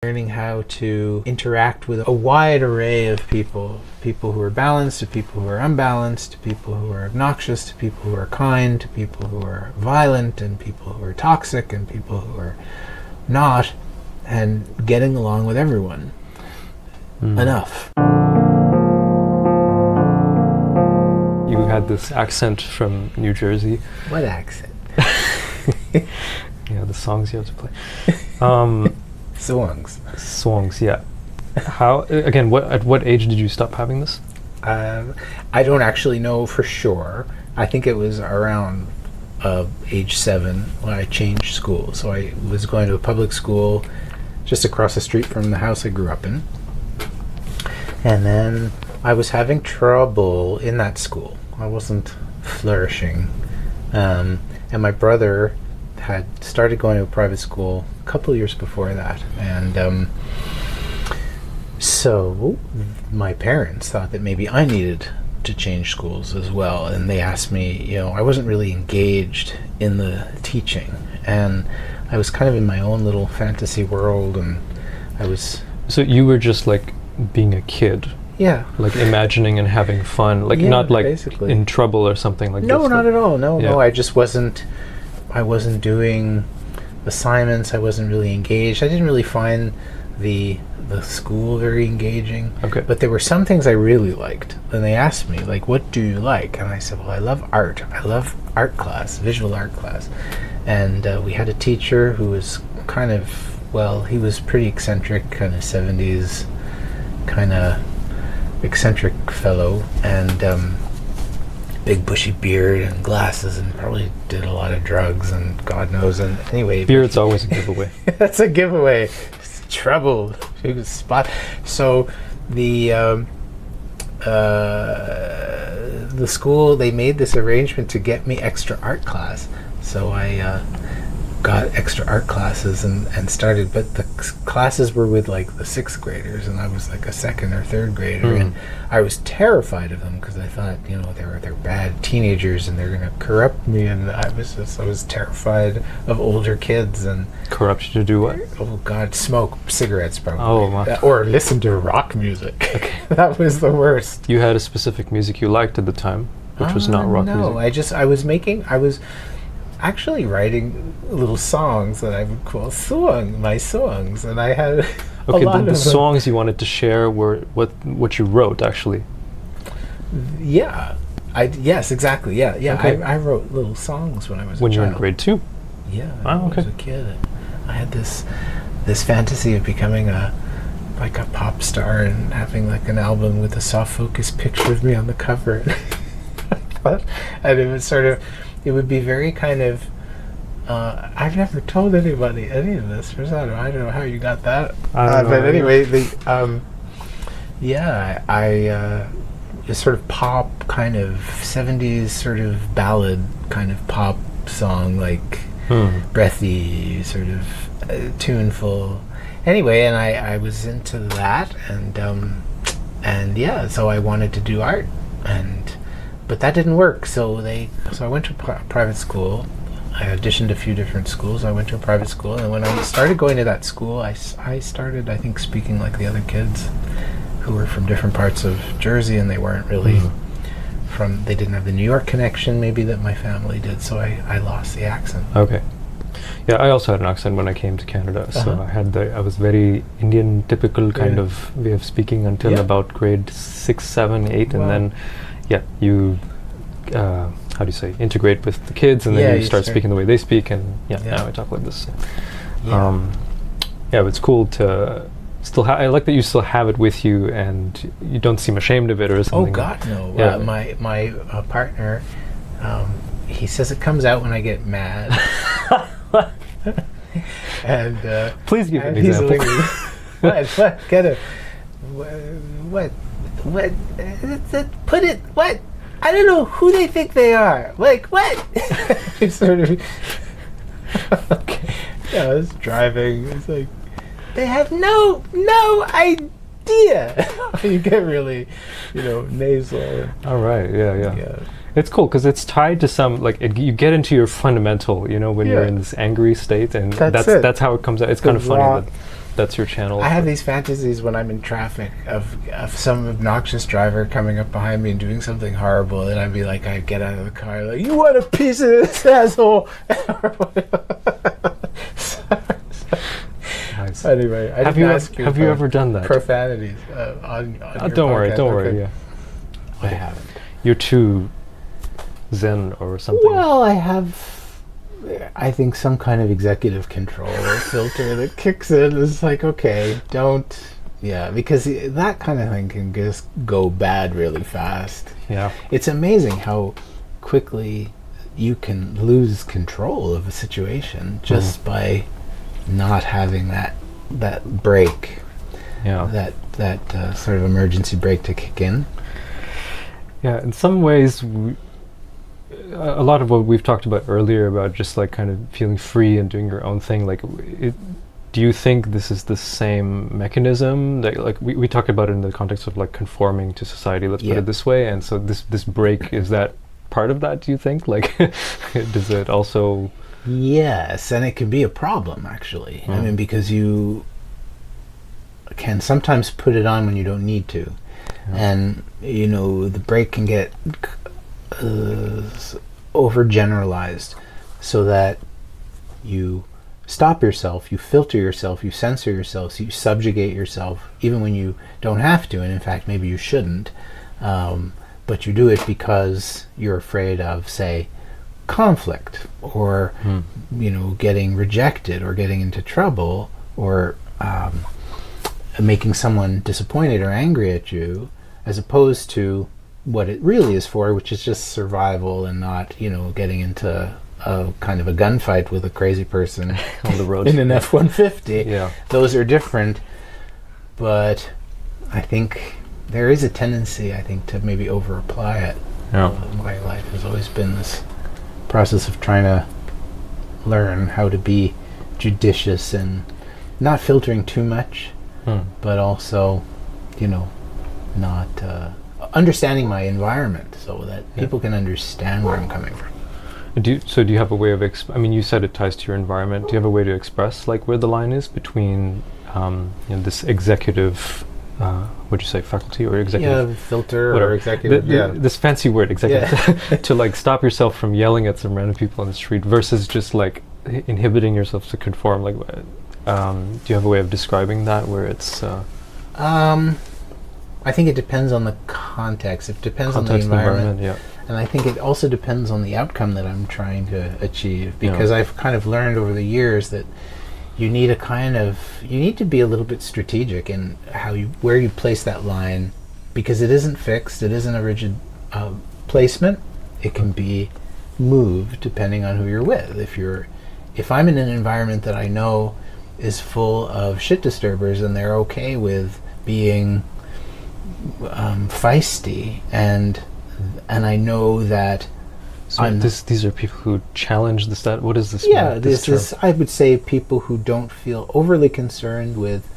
learning how to interact with a wide array of people who are balanced, to people who are unbalanced, to people who are obnoxious, to people who are kind, to people who are violent, and people who are toxic, and people who are not, and getting along with everyone. Enough. You had this accent from New Jersey. What accent? Yeah, the songs you have to play. Songs, yeah. How, again, at what age did you stop having this? I don't actually know for sure. I think it was around age 7 when I changed school. So I was going to a public school just across the street from the house I grew up in. And then I was having trouble in that school. I wasn't flourishing. And my brother had started going to a private school a couple of years before that. And so my parents thought that maybe I needed to change schools as well. And they asked me, I wasn't really engaged in the teaching. And I was kind of in my own little fantasy world. And I was... So you were just like being a kid? Yeah. Like imagining and having fun, like not like basically in trouble or something like No, this. not at all. No, I just wasn't doing assignments. I wasn't really engaged. I didn't really find the school very engaging. Okay. But there were some things I really liked. And they asked me, like, what do you like? And I said, well, I love art. I love art class, visual art class. And we had a teacher who was kind of, he was pretty eccentric, kind of 70s, kind of eccentric fellow, and big bushy beard and glasses, and probably did a lot of drugs and God knows. And anyway, beard's always a giveaway. That's a giveaway. It's trouble. Spot. So the school, they made this arrangement to get me extra art class. So I got extra art classes and started, but the classes were with like the 6th graders, and I was like a 2nd or 3rd grader, and I was terrified of them because I thought, they're bad teenagers and they're gonna corrupt me, and I was terrified of older kids. And corrupt you to do what? Oh God, smoke cigarettes probably. Oh, wow. Or listen to rock music. Okay. That was the worst. You had a specific music you liked at the time, which was not rock music. No, I was actually writing little songs that I would call my songs, and I had a lot of the songs you wanted to share were what you wrote, actually. Yeah, yes, exactly. Yeah. Okay. I wrote little songs when I was when a you were child. in grade 2. Yeah, okay. I was a kid. I had this fantasy of becoming a pop star and having like an album with a soft focus picture of me on the cover. And it would be very kind of, I've never told anybody any of this. I don't know how you got that. But anyway, a sort of pop kind of 70s sort of ballad kind of pop song, like breathy, sort of tuneful. Anyway, and I was into that, and so I wanted to do art, but that didn't work. So I went to private school. I auditioned a few different schools. I went to a private school, and when I started going to that school, I started, I think, speaking like the other kids who were from different parts of Jersey, and they weren't really they didn't have the New York connection maybe that my family did, so I lost the accent. Okay. Yeah, I also had an accent when I came to Canada, so I was very Indian typical kind of way of speaking until about grade 6, 7, 8, and then you how do you say, integrate with the kids, and then you start speaking the way they speak, and now I talk like this. But it's cool to still I like that you still have it with you, and you don't seem ashamed of it or something. Oh God, no. My partner, he says it comes out when I get mad. And please give an example. What? Get it? What? Put it? What? I don't know who they think they are. Like what? It's sort of. Okay. Yeah, I was driving. It's like they have no idea. You get really, nasal. All right. Yeah. It's cool because it's tied to some you get into your fundamental, when you're in this angry state, and that's how it comes out. It's kind of funny that that's your channel. I have these fantasies when I'm in traffic of some obnoxious driver coming up behind me and doing something horrible, and I'd be like, I get out of the car like, you want a piece of this asshole? Nice. Anyway, I have you ever done that? Profanities on your don't worry, podcast. don't worry. Okay. Yeah, I haven't. you're too zen or something. Well, I have, I think, some kind of executive control filter that kicks in. It's like, okay, don't, because that kind of thing can just go bad really fast. Yeah. It's amazing how quickly you can lose control of a situation just by not having that break, Yeah. that sort of emergency brake to kick in. Yeah, in some ways, a lot of what we've talked about earlier about just like kind of feeling free and doing your own thing, like, do you think this is the same mechanism that, like, we talked about it in the context of like conforming to society, let's put it this way, and so this break, is that part of that, do you think? Like, does it also... Yes, and it can be a problem, actually. I mean, because you can sometimes put it on when you don't need to. And, the brake can get overgeneralized so that you stop yourself, you filter yourself, you censor yourself, you subjugate yourself, even when you don't have to, and in fact maybe you shouldn't. But you do it because you're afraid of, say, conflict, or getting rejected, or getting into trouble, or making someone disappointed or angry at you, as opposed to what it really is for, which is just survival, and not getting into a kind of a gunfight with a crazy person on the road in an F-150. Yeah, those are different, but I think there is a tendency, to maybe over-apply it. My life has always been this process of trying to learn how to be judicious and not filtering too much, but also, not understanding my environment so that people can understand where I'm coming from. Do you have a way of you said it ties to your environment. Do you have a way to express like where the line is between this executive would you say faculty or executive? Yeah, filter whatever. Or executive. This fancy word, executive, to like stop yourself from yelling at some random people on the street versus just like inhibiting yourself to conform. Like, do you have a way of describing that where it's? I think it depends on the context. It depends on the environment. Yeah. And I think it also depends on the outcome that I'm trying to achieve, because I've kind of learned over the years that you need to be a little bit strategic in where you place that line, because it isn't fixed. It isn't a rigid placement. It can be moved depending on who you're with. If I'm in an environment that I know is full of shit disturbers and they're okay with being feisty, and I know that. So these are people who challenge the stat. What is this? Yeah, this is, I would say, people who don't feel overly concerned with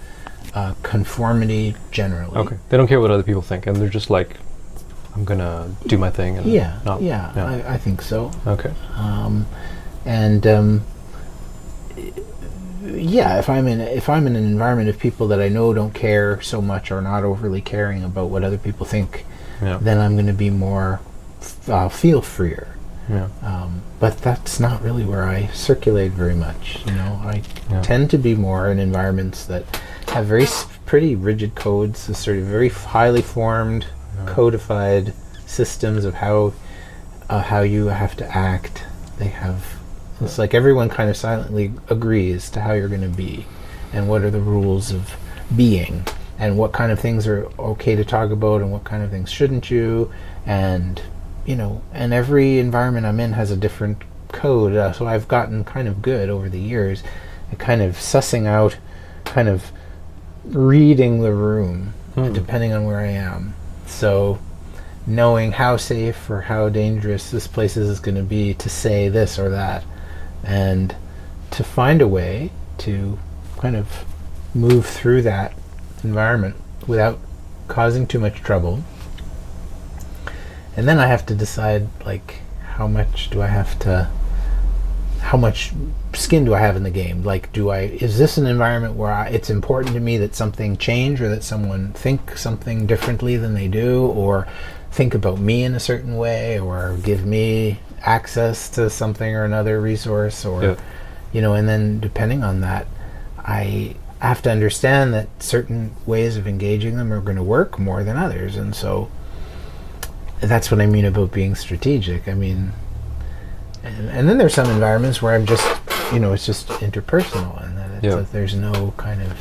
conformity generally. Okay, they don't care what other people think, and they're just like, I'm gonna do my thing. And I think so. Okay. If I'm in an environment of people that I know don't care so much, or not overly caring about what other people think, then I'm going to be more feel freer. Yeah. But that's not really where I circulate very much. I tend to be more in environments that have very pretty rigid codes, sort of very highly formed, codified systems of how you have to act. They have. It's like everyone kind of silently agrees to how you're going to be, and what are the rules of being, and what kind of things are okay to talk about, and what kind of things shouldn't you, and and every environment I'm in has a different code. So I've gotten kind of good over the years at kind of sussing out, kind of reading the room, depending on where I am. So knowing how safe or how dangerous this place is going to be to say this or that, and to find a way to kind of move through that environment without causing too much trouble. And then I have to decide, like, how much do I have to how much skin do I have in the game? Like, is this an environment where it's important to me that something change, or that someone think something differently than they do, or think about me in a certain way, or give me access to something or another resource, or and then depending on that, I have to understand that certain ways of engaging them are going to work more than others. And so that's what I mean about being strategic. I mean, and then there's some environments where I'm just, it's just interpersonal, and that there's no kind of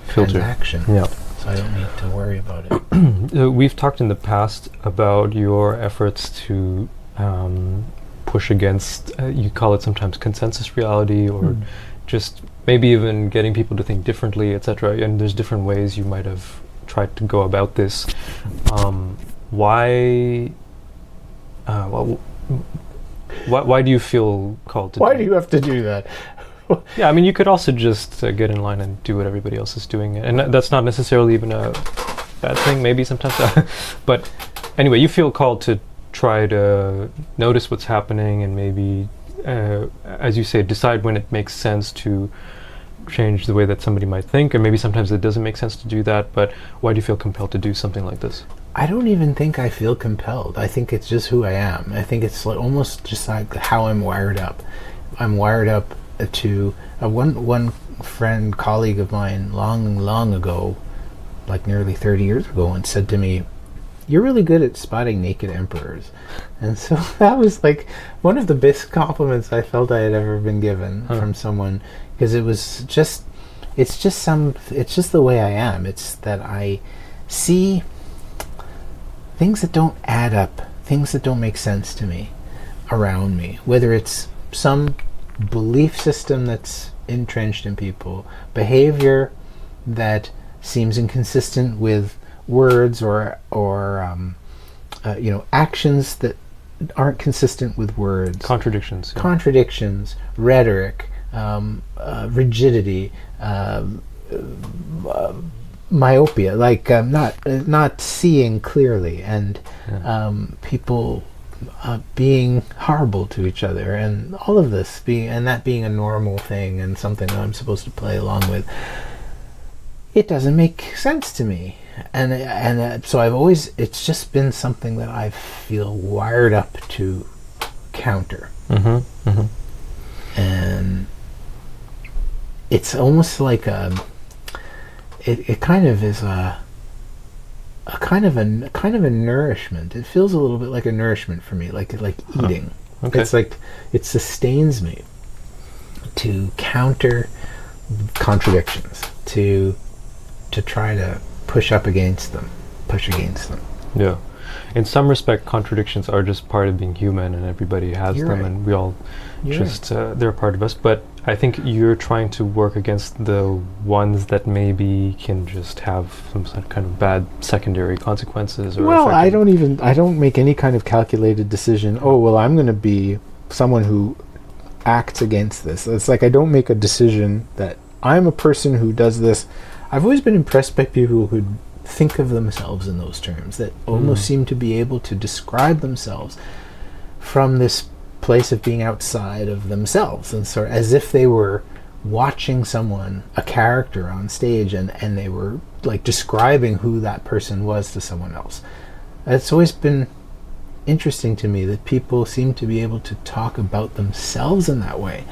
filter transaction. Yeah. So I don't need to worry about it. We've talked in the past about your efforts to push against, you call it sometimes consensus reality, or just maybe even getting people to think differently, etc. And there's different ways you might have tried to go about this. Why do you feel called to Why do you have to do that? Yeah, I mean, you could also just get in line and do what everybody else is doing. And that's not necessarily even a bad thing, maybe sometimes. But anyway, you feel called to try to notice what's happening and maybe, as you say, decide when it makes sense to change the way that somebody might think. And maybe sometimes it doesn't make sense to do that. But why do you feel compelled to do something like this? I don't even think I feel compelled. I think it's just who I am. I think it's almost just like how I'm wired up. I'm wired up to one friend, colleague of mine, long ago, like nearly 30 years ago, once said to me, "You're really good at spotting naked emperors." And so that was like one of the best compliments I felt I had ever been given from someone, because it's just the way I am. It's that I see things that don't add up, things that don't make sense to me around me, whether it's some belief system that's entrenched in people, behavior that seems inconsistent with words, or actions that aren't consistent with words, contradictions, rhetoric, rigidity, myopia, like not seeing clearly, and people being horrible to each other, and all of this being a normal thing and something that I'm supposed to play along with. It doesn't make sense to me, and so it's just been something that I feel wired up to counter. And it's almost like it kind of is a kind of a nourishment. It feels a little bit like a nourishment for me, like eating. Okay. It's like it sustains me to counter contradictions, to try to push against them. Yeah. In some respect, contradictions are just part of being human, and everybody has You're them, right. and we all they're a part of us. But I think you're trying to work against the ones that maybe can just have some kind of bad secondary consequences. Or well, I don't make any kind of calculated decision. Oh, well, I'm going to be someone who acts against this. It's like I don't make a decision that I'm a person who does this. I've always been impressed by people who think of themselves in those terms, that almost seem to be able to describe themselves from this place of being outside of themselves, and sort of as if they were watching a character on stage, and they were like describing who that person was to someone else. It's always been interesting to me that people seem to be able to talk about themselves in that way,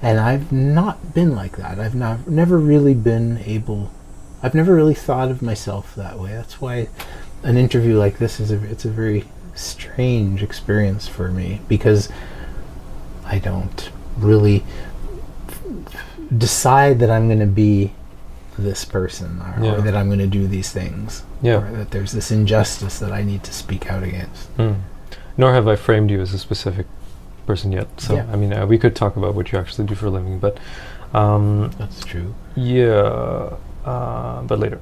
and I've not been like that. I've never really thought of myself that way. That's why an interview like this it's a very strange experience for me, because I don't really decide that I'm going to be this person, or that I'm going to do these things, or that there's this injustice that I need to speak out against. Nor have I framed you as a specific person yet. So I mean, we could talk about what you actually do for a living, but that's true. Yeah. But later.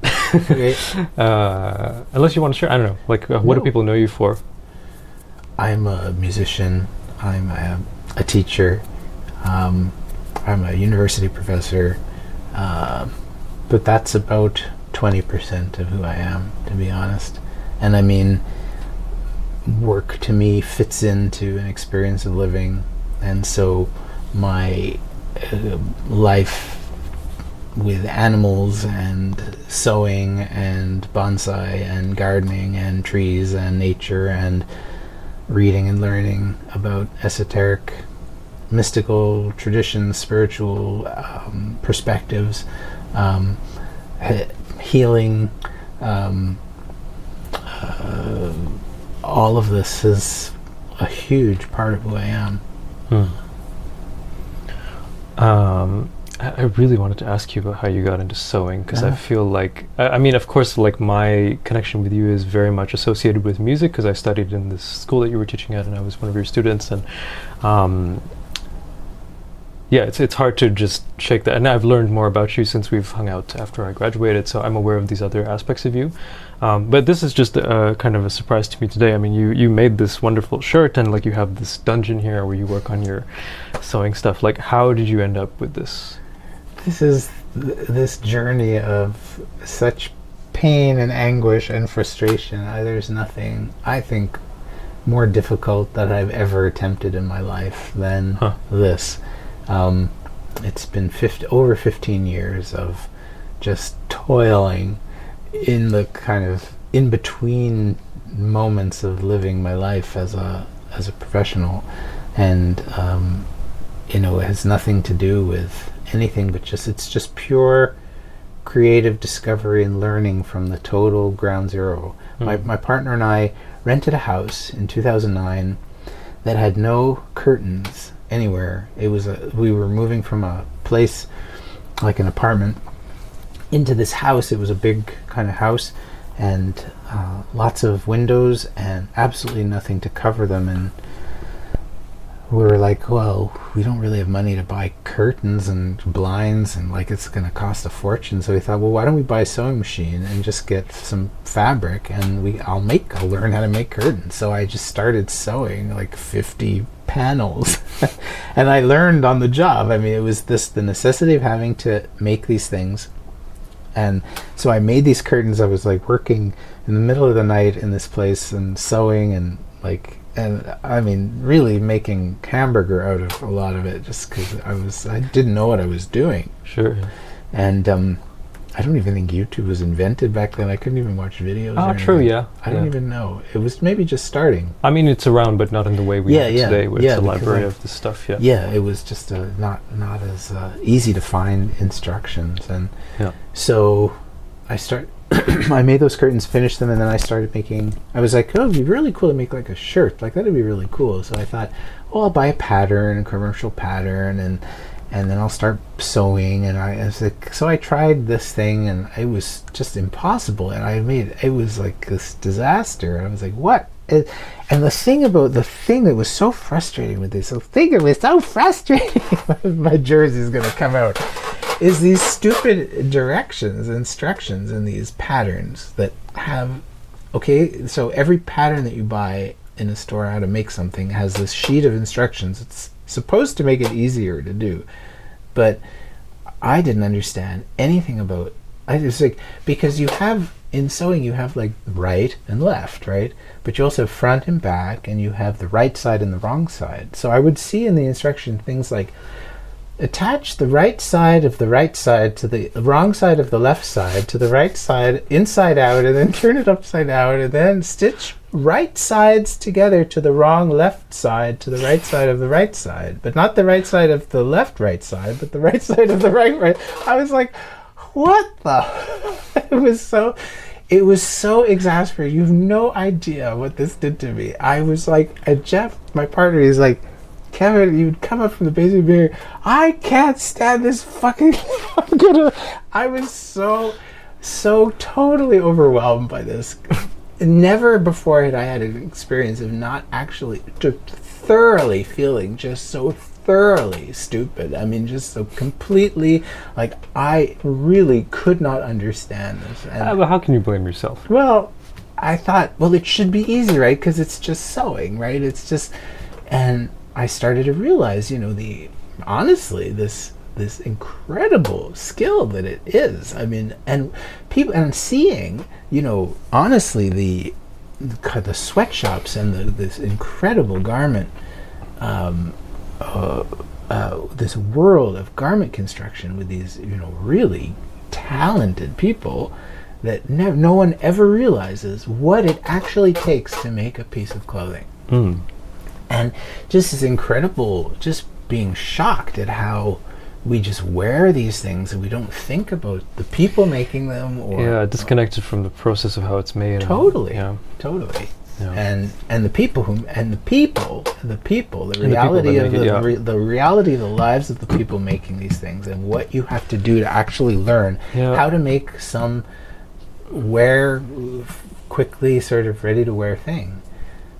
Unless you want to share, I don't know. Like, what do people know you for? I'm a musician. I'm a teacher. I'm a university professor. But that's about 20% of who I am, to be honest. And I mean, work to me fits into an experience of living. And so my life with animals and sewing and bonsai and gardening and trees and nature and reading and learning about esoteric, mystical traditions, spiritual perspectives, healing. All of this is a huge part of who I am. I really wanted to ask you about how you got into sewing, because I feel like, I mean, of course, like my connection with you is very much associated with music, because I studied in this school that you were teaching at, and I was one of your students, and yeah, it's hard to just shake that. And I've learned more about you since we've hung out after I graduated, so I'm aware of these other aspects of you. But this is just kind of a surprise to me today. I mean, you made this wonderful shirt, and like you have this dungeon here where you work on your sewing stuff. Like, how did you end up with this? This is this journey of such pain and anguish and frustration. There's nothing, I think, more difficult that I've ever attempted in my life than this. It's been over 15 years of just toiling in the kind of in-between moments of living my life as a professional, and it has nothing to do with anything but it's just pure creative discovery and learning from the total ground zero. My partner and I rented a house in 2009 that had no curtains anywhere. It was we were moving from a place like an apartment into this house. It was a big kind of house, and lots of windows and absolutely nothing to cover them. And we were like, well, we don't really have money to buy curtains and blinds, and like it's going to cost a fortune. So we thought, well, why don't we buy a sewing machine and just get some fabric, and I'll learn how to make curtains. So I just started sewing like 50 panels and I learned on the job. I mean, it was the necessity of having to make these things. And so I made these curtains. I was like working in the middle of the night in this place and sewing, and I mean, really making hamburger out of a lot of it, just because I didn't know what I was doing. Sure. And I don't even think YouTube was invented back then. I couldn't even watch videos. Oh, true, yeah. I don't even know. It was maybe just starting. I mean, it's around, but not in the way we have today, where it's a library of this stuff, Yeah, it was just not as easy to find instructions. And so I made those curtains, finished them, and then I started making, I was like, oh, it'd be really cool to make like a shirt. Like, that'd be really cool. So I thought, well, I'll buy a pattern, a commercial pattern, and then I'll start sewing. And I was like, so I tried this thing, and it was just impossible. And it was like this disaster. And I was like, what? And the thing that was so frustrating with this, my jersey's going to come out, is these stupid instructions in these patterns that have, so every pattern that you buy in a store how to make something has this sheet of instructions. It's supposed to make it easier to do, but I didn't understand anything about it. I just like, because in sewing you have like right and left, right? But you also have front and back, and you have the right side and the wrong side. So I would see in the instruction things like, attach the right side of the right side to the wrong side of the left side to the right side inside out, and then turn it upside down, and then stitch right sides together to the wrong left side to the right side of the right side, but not the right side of the left right side, but the right side of the right. I was like, what the? It was so exasperating. You have no idea what this did to me. I was like, and Jeff, my partner, he's like, Kevin, you'd come up from the basement beer. I can't stand this fucking I was so totally overwhelmed by this. Never before had I had an experience of not actually just thoroughly feeling just so thoroughly stupid. I mean, just so completely, like, I really could not understand this. But how can you blame yourself? Well, I thought, well, it should be easy, right? Because it's just sewing, right? It's just, and I started to realize, honestly, this incredible skill that it is. I mean, and seeing, honestly, the sweatshops and this incredible garment this world of garment construction with these, really talented people that no one ever realizes what it actually takes to make a piece of clothing. And just this incredible, just being shocked at how we just wear these things and we don't think about the people making them, or disconnected from the process of how it's made. Totally. Yeah. And the people the reality of the reality of the lives of the people making these things, and what you have to do to actually learn how to make some wear quickly, sort of ready to wear thing.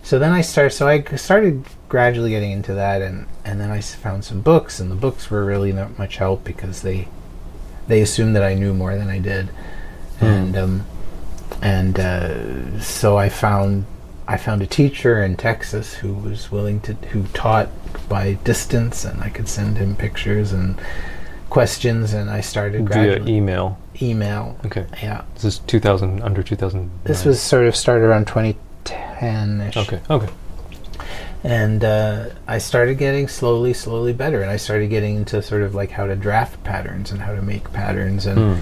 So then I started gradually getting into that, and then I found some books, and the books were really not much help because they assumed that I knew more than I did. So I found a teacher in Texas who was who taught by distance, and I could send him pictures and questions, and I started gradually. Via email. Okay. Yeah. This is 2000. This was sort of started around 2010-ish. Okay. And I started getting slowly better, and I started getting into sort of like how to draft patterns and how to make patterns and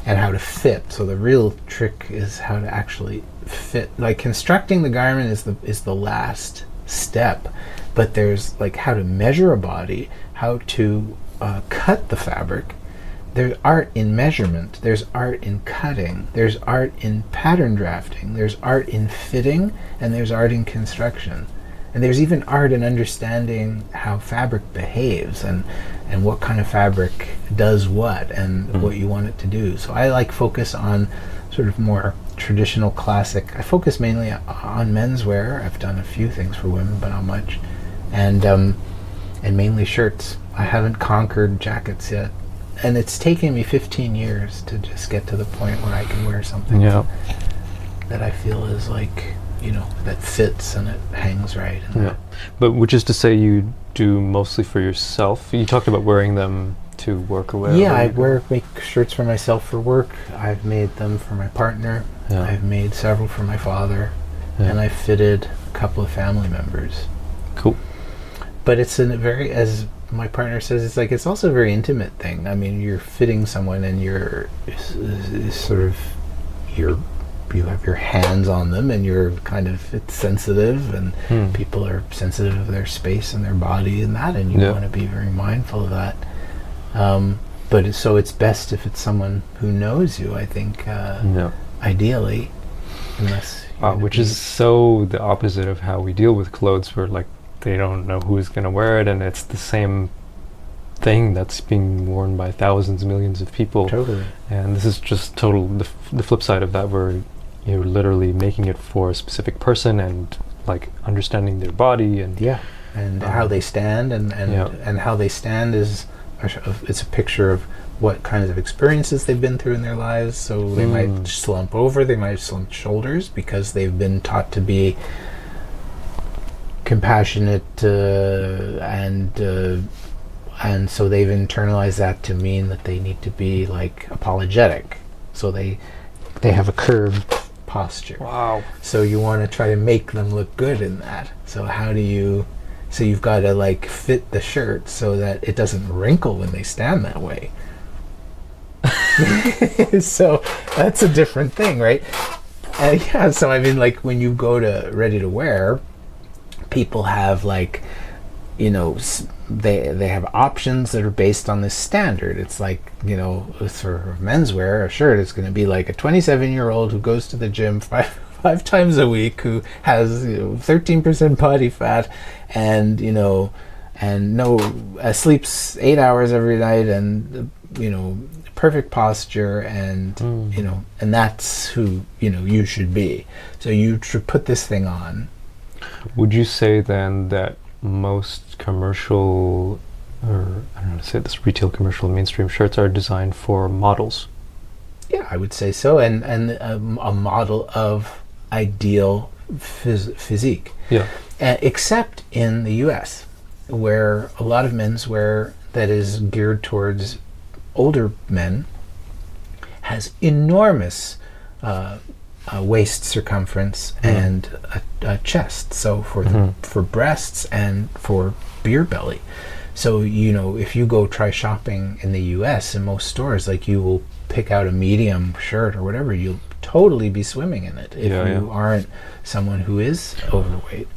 how to fit. So the real trick is how to actually fit. Like constructing the garment is the last step, but there's like how to measure a body, how to cut the fabric. There's art in measurement, there's art in cutting, there's art in pattern drafting, there's art in fitting, and there's art in construction. And there's even art in understanding how fabric behaves and what kind of fabric does what and what you want it to do. So I focus on sort of more traditional classic. I focus mainly on menswear. I've done a few things for women, but not much. And mainly shirts. I haven't conquered jackets yet. And it's taken me 15 years to just get to the point where I can wear something that I feel is like, that fits and it hangs right. And But which is to say you do mostly for yourself? You talked about wearing them to work or whatever. Yeah, I make shirts for myself for work. I've made them for my partner. Yeah. I've made several for my father. Yeah. And I fitted a couple of family members. Cool. But it's as my partner says, it's also a very intimate thing. I mean, you're fitting someone and you have your hands on them, and it's sensitive, and people are sensitive of their space and their body and that, and you want to be very mindful of that. But it's best if it's someone who knows you, I think, ideally, unless which is so the opposite of how we deal with clothes, where like they don't know who's going to wear it, and it's the same thing that's being worn by thousands, millions of people. Totally. And this is just the flip side of that, where you're literally making it for a specific person and like understanding their body and how they stand and how they stand is it's a picture of what kinds of experiences they've been through in their lives. So they might slump over, they might slump shoulders because they've been taught to be compassionate and so they've internalized that to mean that they need to be like apologetic. So they have a curved posture. Wow. So you want to try to make them look good in that. So so you've got to like fit the shirt so that it doesn't wrinkle when they stand that way. So that's a different thing, right? So I mean, like when you go to ready to wear, people have like, they have options that are based on this standard. It's like, for menswear, a shirt is going to be like a 27-year-old who goes to the gym five times a week, who has 13% body fat, and sleeps 8 hours every night, and perfect posture, and and that's who you should be. So you should put this thing on. Would you say then that most commercial, or I don't know how to say this, retail, commercial, mainstream shirts are designed for models? Yeah, I would say so, and a model of ideal physique. Yeah. Except in the U.S., where a lot of menswear that is geared towards older men has enormous waist circumference and a chest, so for breasts and for beer belly. So, if you go try shopping in the US, in most stores, like, you will pick out a medium shirt or whatever, you'll totally be swimming in it if you aren't someone who is overweight.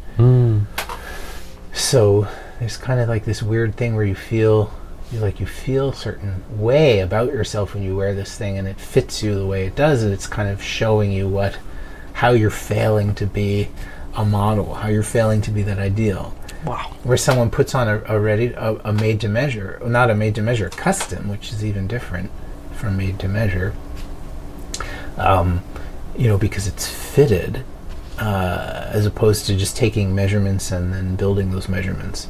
So there's kind of like this weird thing where you feel a certain way about yourself when you wear this thing, and it fits you the way it does, and it's kind of showing you how you're failing to be a model, how you're failing to be that ideal. Wow. Where someone puts on a made to measure, not a made to measure, custom, which is even different from made to measure, because it's fitted, as opposed to just taking measurements and then building those measurements.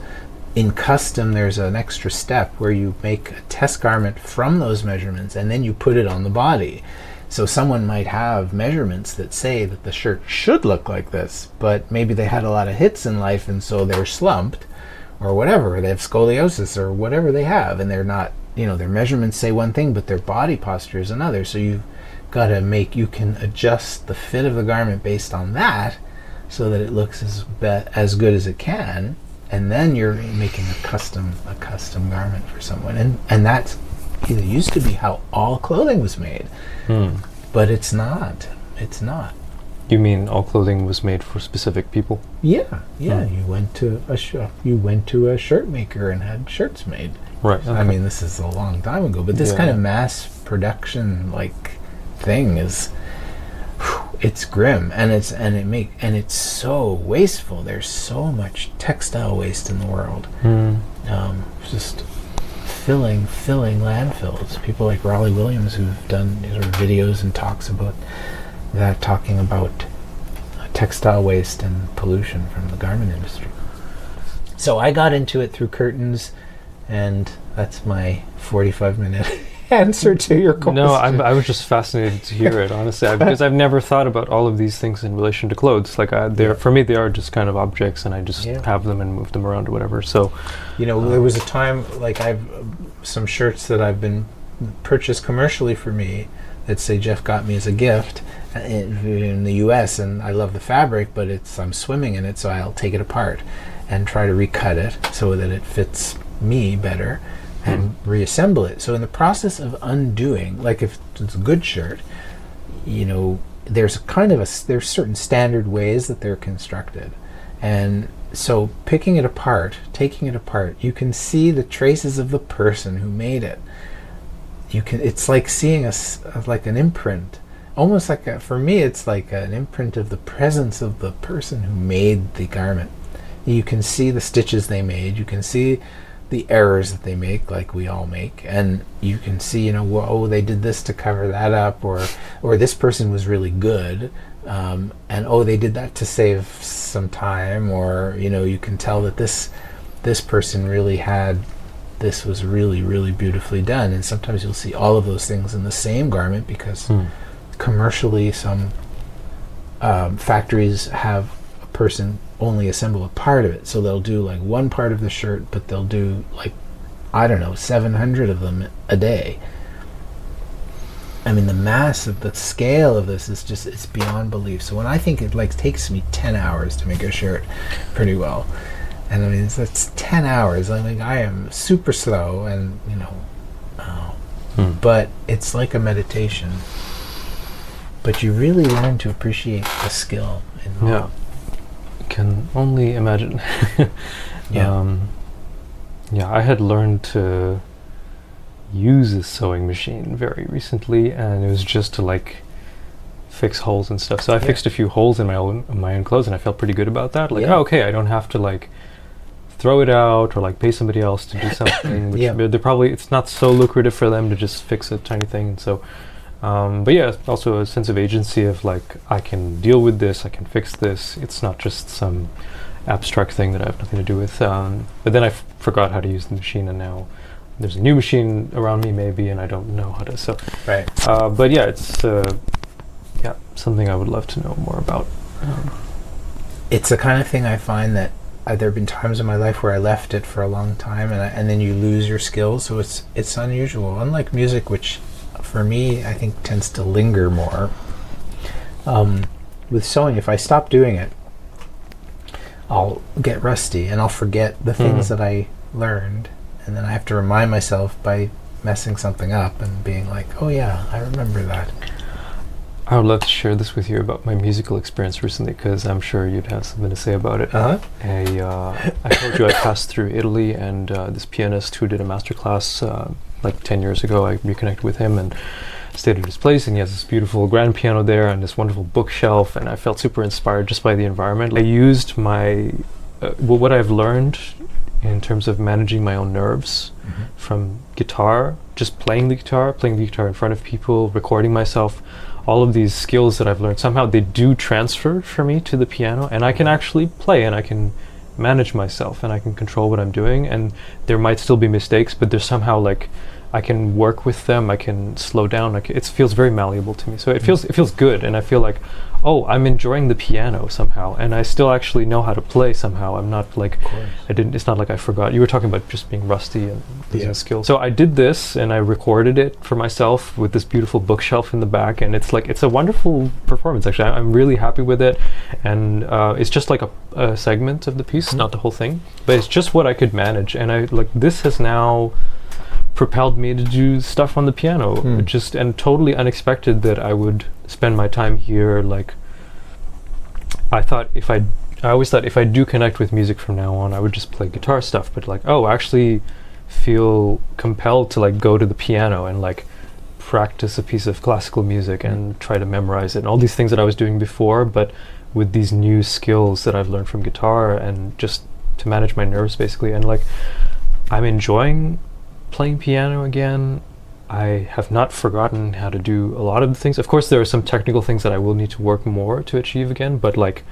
In custom, there's an extra step where you make a test garment from those measurements and then you put it on the body. So someone might have measurements that say that the shirt should look like this, but maybe they had a lot of hits in life and so they're slumped or whatever. They have scoliosis or whatever they have, and they're not, their measurements say one thing, but their body posture is another. So you've got to you can adjust the fit of the garment based on that so that it looks as good as it can. And then you're making a custom garment for someone. And that's used to be how all clothing was made. But it's not. You mean all clothing was made for specific people? Yeah. You went to a shop. You went to a shirt maker and had shirts made. Right. Okay. I mean, this is a long time ago, but this kind of mass production thing is, it's grim, and it's so wasteful. There's so much textile waste in the world. Just filling landfills. People like Raleigh Williams, who've done videos and talks about that, talking about textile waste and pollution from the garment industry. So I got into it through curtains, and that's my 45-minute answer to your question. No, I was just fascinated to hear it, honestly, because I've never thought about all of these things in relation to clothes. For me, they are just kind of objects, and I just have them and move them around or whatever. So, there was a time, I've some shirts that I've been purchased commercially for me that say Jeff got me as a gift in the US, and I love the fabric, but I'm swimming in it, so I'll take it apart and try to recut it so that it fits me better and reassemble it. So in the process of undoing, if it's a good shirt, there's there's certain standard ways that they're constructed. And so taking it apart, you can see the traces of the person who made it. It's like seeing an imprint. Almost for me, it's like an imprint of the presence of the person who made the garment. You can see the stitches they made, you can see the errors that they make, like we all make, and you can see, they did this to cover that up, or this person was really good, and they did that to save some time, or you can tell that this person really this was really, really beautifully done. And sometimes you'll see all of those things in the same garment, because commercially some factories have a person only assemble a part of it, so they'll do one part of the shirt, but they'll do 700 of them a day. I mean, the scale of this is just, it's beyond belief. So when I think it takes me 10 hours to make a shirt pretty well, and I mean that's 10 hours, I am super slow, and but it's like a meditation, but you really learn to appreciate the skill involved. Can only imagine. I had learned to use a sewing machine very recently, and it was just to fix holes and stuff. So I fixed a few holes in my own clothes, and I felt pretty good about that. I don't have to throw it out or pay somebody else to do something. Which they're probably, it's not so lucrative for them to just fix a tiny thing. And so also a sense of agency of I can deal with this, I can fix this. It's not just some abstract thing that I have nothing to do with. But then I forgot how to use the machine, and now there's a new machine around me maybe, and I don't know how to. So, right. But it's something I would love to know more about. It's the kind of thing I find that there have been times in my life where I left it for a long time, and then you lose your skills. So it's unusual. Unlike music, which for me, I think tends to linger more. With sewing, if I stop doing it, I'll get rusty and I'll forget the things that I learned, and then I have to remind myself by messing something up and being like, oh yeah, I remember that. I would love to share this with you about my musical experience recently, because I'm sure you'd have something to say about it. I told you I passed through Italy, and this pianist who did a masterclass like 10 years ago, I reconnected with him and stayed at his place, and he has this beautiful grand piano there and this wonderful bookshelf, and I felt super inspired just by the environment. I used my what I've learned in terms of managing my own nerves from guitar, just playing the guitar in front of people, recording myself. All of these skills that I've learned, somehow they do transfer for me to the piano, and I can actually play, and I can manage myself, and I can control what I'm doing, and there might still be mistakes, but there's somehow like I can work with them, I can slow down, it feels very malleable to me. So it feels good, and I feel like, oh, I'm enjoying the piano somehow, and I still actually know how to play somehow. I'm not like, it's not like I forgot. You were talking about just being rusty and losing skills. So I did this, and I recorded it for myself with this beautiful bookshelf in the back, and it's a wonderful performance, actually. I'm really happy with it, and it's just like a segment of the piece, not the whole thing, but it's just what I could manage, and this has now propelled me to do stuff on the piano, and totally unexpected that I would spend my time here. Like, I always thought if I do connect with music from now on, I would just play guitar stuff, but like, I actually feel compelled to like go to the piano and like practice a piece of classical music and try to memorize it, and all these things that I was doing before, but with these new skills that I've learned from guitar, and just to manage my nerves basically. And like, I'm enjoying playing piano again. I have not forgotten how to do a lot of the things. Of course, there are some technical things that I will need to work more to achieve again, but like,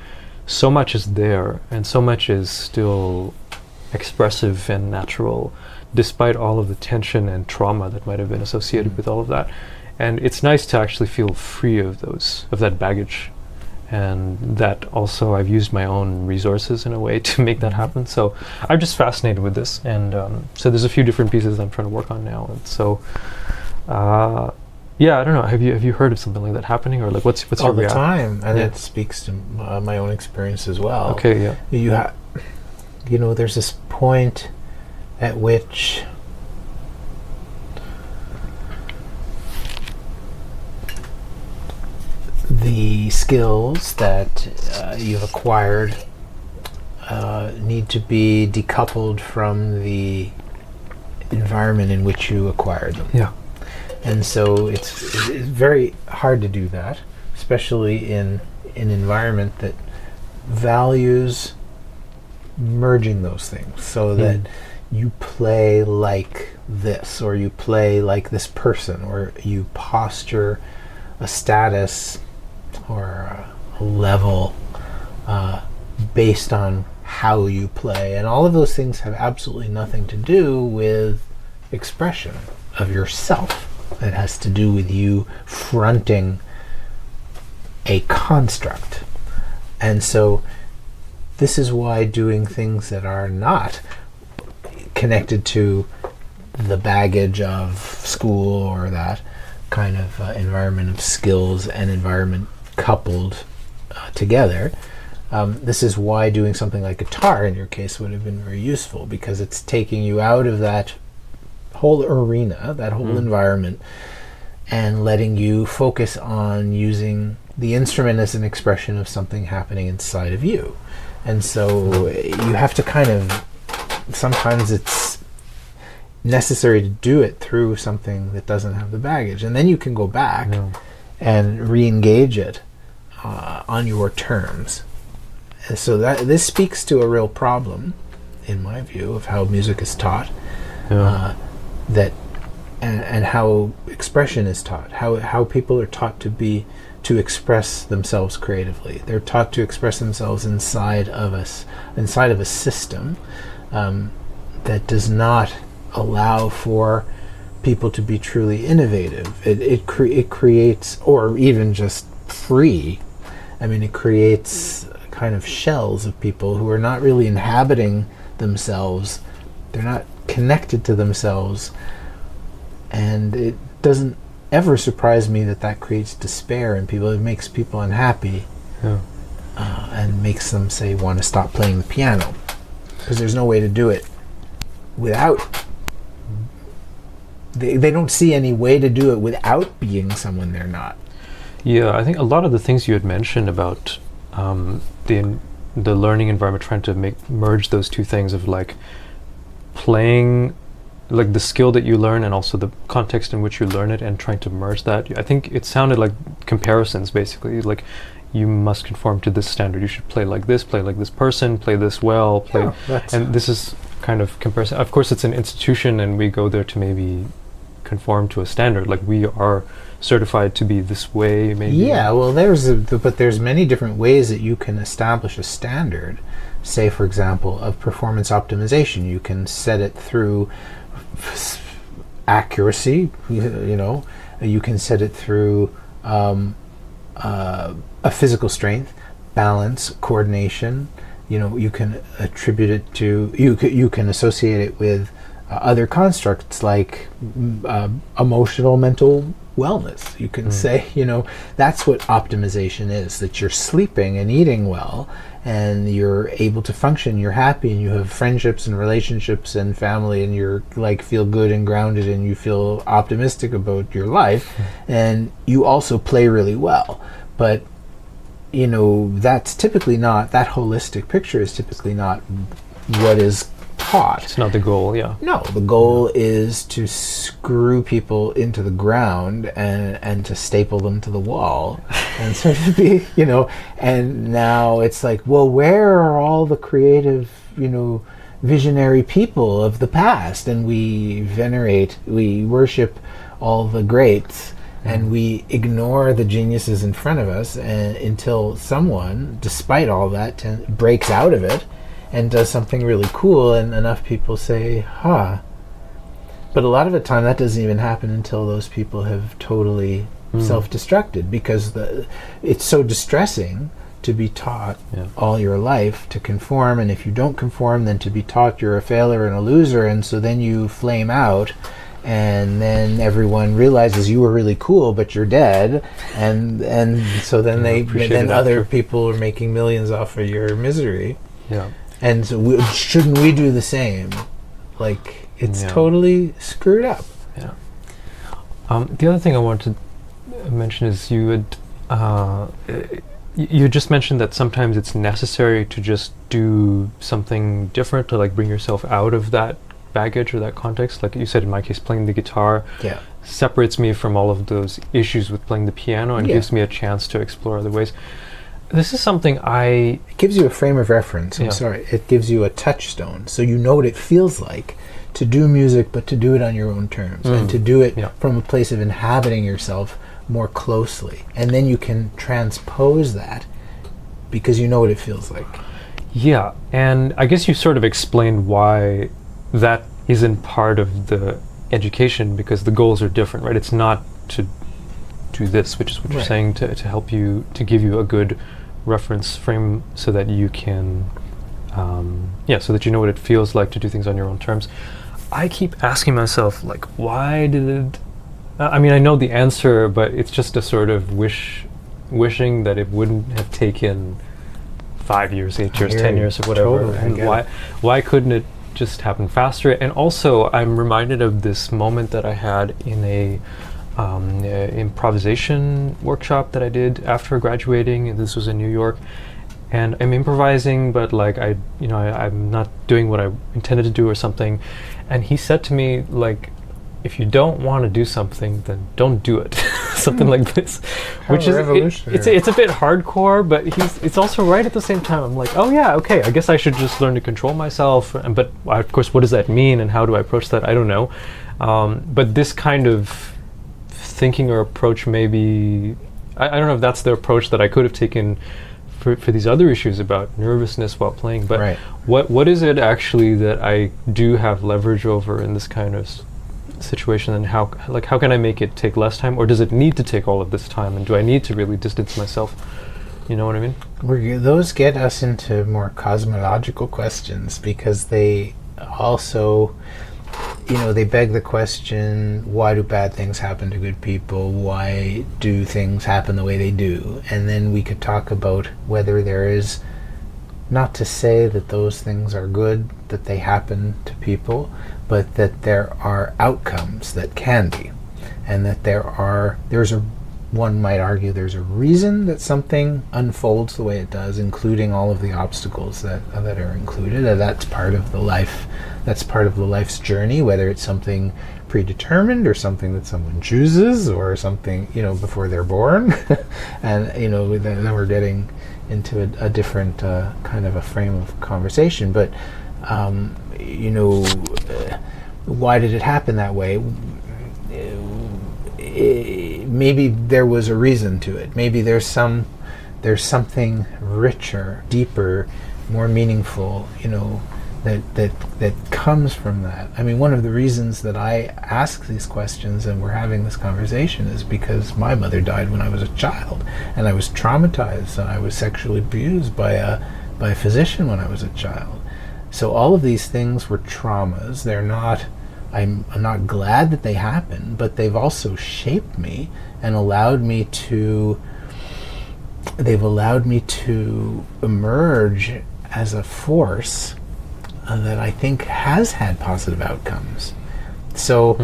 so much is there, and so much is still expressive and natural, despite all of the tension and trauma that might have been associated with all of that. And it's nice to actually feel free of that baggage. And that also, I've used my own resources in a way to make that happen. So I'm just fascinated with this, and so there's a few different pieces I'm trying to work on now. And so, I don't know. Have you heard of something like that happening, or like what's all your the reaction? time? And it speaks to my own experience as well. Okay, yeah. There's this point at which the skills that you've acquired need to be decoupled from the environment in which you acquired them. Yeah. And so it's very hard to do that, especially in an environment that values merging those things, so that you play like this, or you play like this person, or you posture a status or a level based on how you play. And all of those things have absolutely nothing to do with expression of yourself. It has to do with you fronting a construct. And so this is why doing things that are not connected to the baggage of school, or that kind of environment of skills and environment coupled together, this is why doing something like guitar in your case would have been very useful, because it's taking you out of that whole arena, that whole environment, and letting you focus on using the instrument as an expression of something happening inside of you. And so you have to kind of, sometimes it's necessary to do it through something that doesn't have the baggage, and then you can go back and re-engage it on your terms. And so this speaks to a real problem, in my view, of how music is taught, and how expression is taught, how people are taught to express themselves creatively. They're taught to express themselves inside of a system that does not allow for people to be truly innovative. It creates, or even just free. I mean, it creates kind of shells of people who are not really inhabiting themselves. They're not connected to themselves, and it doesn't ever surprise me that creates despair in people. It makes people unhappy, and makes them say want to stop playing the piano, because there's no way to do it without they don't see any way to do it without being someone they're not. Yeah, I think a lot of the things you had mentioned about the learning environment, trying to merge those two things of like playing, like the skill that you learn and also the context in which you learn it, and trying to merge that. I think it sounded like comparisons, basically, like you must conform to this standard. You should play like this person, play this well, and this is kind of comparison. Of course, it's an institution, and we go there to maybe conform to a standard. Like we are certified to be this way, maybe. Yeah, well, there's many different ways that you can establish a standard. Say, for example, of performance optimization, you can set it through accuracy. You can set it through a physical strength, balance, coordination. You can attribute it to, you can associate it with other constructs like emotional, mental wellness. You can say, that's what optimization is, that you're sleeping and eating well, and you're able to function, you're happy, and you have friendships and relationships and family, and you're like feel good and grounded, and you feel optimistic about your life, and you also play really well. But that's typically not, that holistic picture is typically not what is taught. It's not the goal, yeah. No, the goal is to screw people into the ground and to staple them to the wall and sort of be, and now it's like, well, where are all the creative, visionary people of the past? And we worship all the greats, and we ignore the geniuses in front of us until someone, despite all that, breaks out of it and does something really cool, and enough people say, huh. But a lot of the time that doesn't even happen until those people have totally self-destructed, because it's so distressing to be taught all your life to conform, and if you don't conform, then to be taught you're a failure and a loser, and so then you flame out, and then everyone realizes you were really cool, but you're dead, and so then other people are making millions off of your misery. Yeah. And so shouldn't we do the same? Like, it's totally screwed up. Yeah. The other thing I wanted to mention is you just mentioned that sometimes it's necessary to just do something different to like bring yourself out of that baggage or that context. Like you said, in my case, playing the guitar separates me from all of those issues with playing the piano and gives me a chance to explore other ways. This is something it gives you a frame of reference. It gives you a touchstone, so you know what it feels like to do music, but to do it on your own terms, and to do it from a place of inhabiting yourself more closely, and then you can transpose that because you know what it feels like. Yeah, and I guess you sort of explained why that isn't part of the education, because the goals are different, right? It's not to do this, which is what you're saying, to help you, to give you a good reference frame so that you can so that you know what it feels like to do things on your own terms. I keep asking myself, like, why did it I mean, I know the answer, but it's just a sort of wishing that it wouldn't have taken 5 years, 8 years, 10 years, or whatever. Totally, and why couldn't it just happen faster? And also, I'm reminded of this moment that I had in a improvisation workshop that I did after graduating. This was in New York, and I'm improvising, but like I'm not doing what I intended to do or something. And he said to me, like, if you don't want to do something, then don't do it. Something like this, which is it's a bit hardcore, but it's also right at the same time. I'm like, oh yeah, okay, I guess I should just learn to control myself. But of course, what does that mean, and how do I approach that? I don't know. But this kind of thinking or approach, maybe I don't know if that's the approach that I could have taken for these other issues about nervousness while playing. But what is it actually that I do have leverage over in this kind of situation, and how can I make it take less time, or does it need to take all of this time, and do I need to really distance myself? You know what I mean? Those get us into more cosmological questions, because they also, they beg the question, why do bad things happen to good people? Why do things happen the way they do? And then we could talk about whether there is not to say that those things are good, that they happen to people, but that there are outcomes that can be, and that one might argue there's a reason that something unfolds the way it does, including all of the obstacles that are included. And that's part of the life. That's part of the life's journey, whether it's something predetermined or something that someone chooses or something, before they're born. And, then we're getting into a different kind of a frame of conversation. But, why did it happen that way? Maybe there was a reason to it. Maybe there's something richer, deeper, more meaningful, that comes from that. I mean, one of the reasons that I ask these questions and we're having this conversation is because my mother died when I was a child, and I was traumatized, and I was sexually abused by a physician when I was a child. So all of these things were traumas. I'm not glad that they happened, but they've also shaped me and allowed me to emerge as a force that I think has had positive outcomes. So,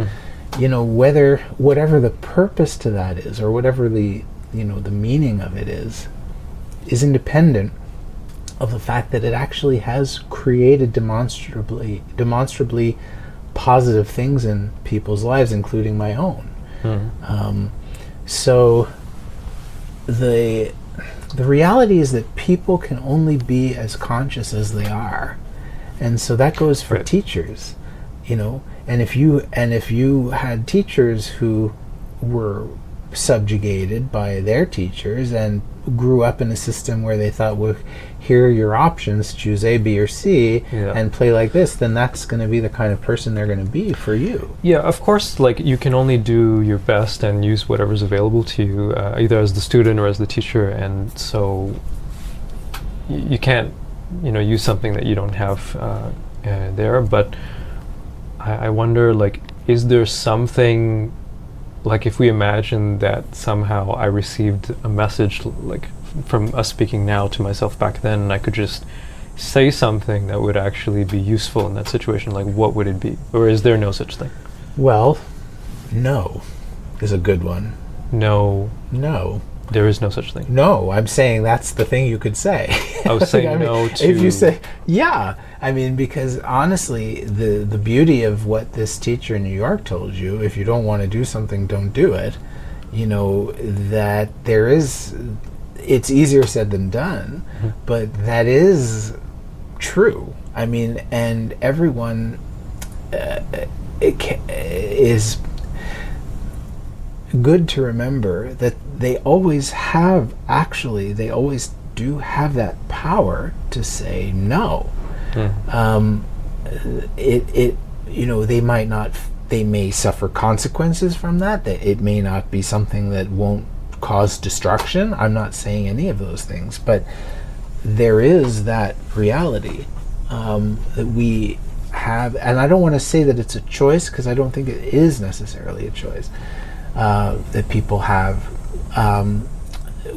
whatever the purpose to that is, or whatever the meaning of it is independent of the fact that it actually has created demonstrably positive things in people's lives, including my own. So the reality is that people can only be as conscious as they are, and so that goes for teachers, And if you had teachers who were subjugated by their teachers and grew up in a system where they thought, well, here are your options, choose A, B, or C, and play like this, then that's going to be the kind of person they're going to be for you. Yeah, of course, you can only do your best and use whatever's available to you, either as the student or as the teacher, and so you can't, use something that you don't have there. But I wonder, is there something, if we imagine that somehow I received a message, from us speaking now to myself back then, and I could just say something that would actually be useful in that situation, what would it be? Or is there no such thing? Well, no is a good one. No. There is no such thing. No, I'm saying that's the thing you could say. I was saying no to... If you say, because honestly, the beauty of what this teacher in New York told you, if you don't want to do something, don't do it, that there is... It's easier said than done, but that is true. I mean, and everyone is good to remember that they always do have that power to say no. They may suffer consequences from that. It may not be something that won't cause destruction. I'm not saying any of those things, but there is that reality that we have, and I don't want to say that it's a choice, because I don't think it is necessarily a choice that people have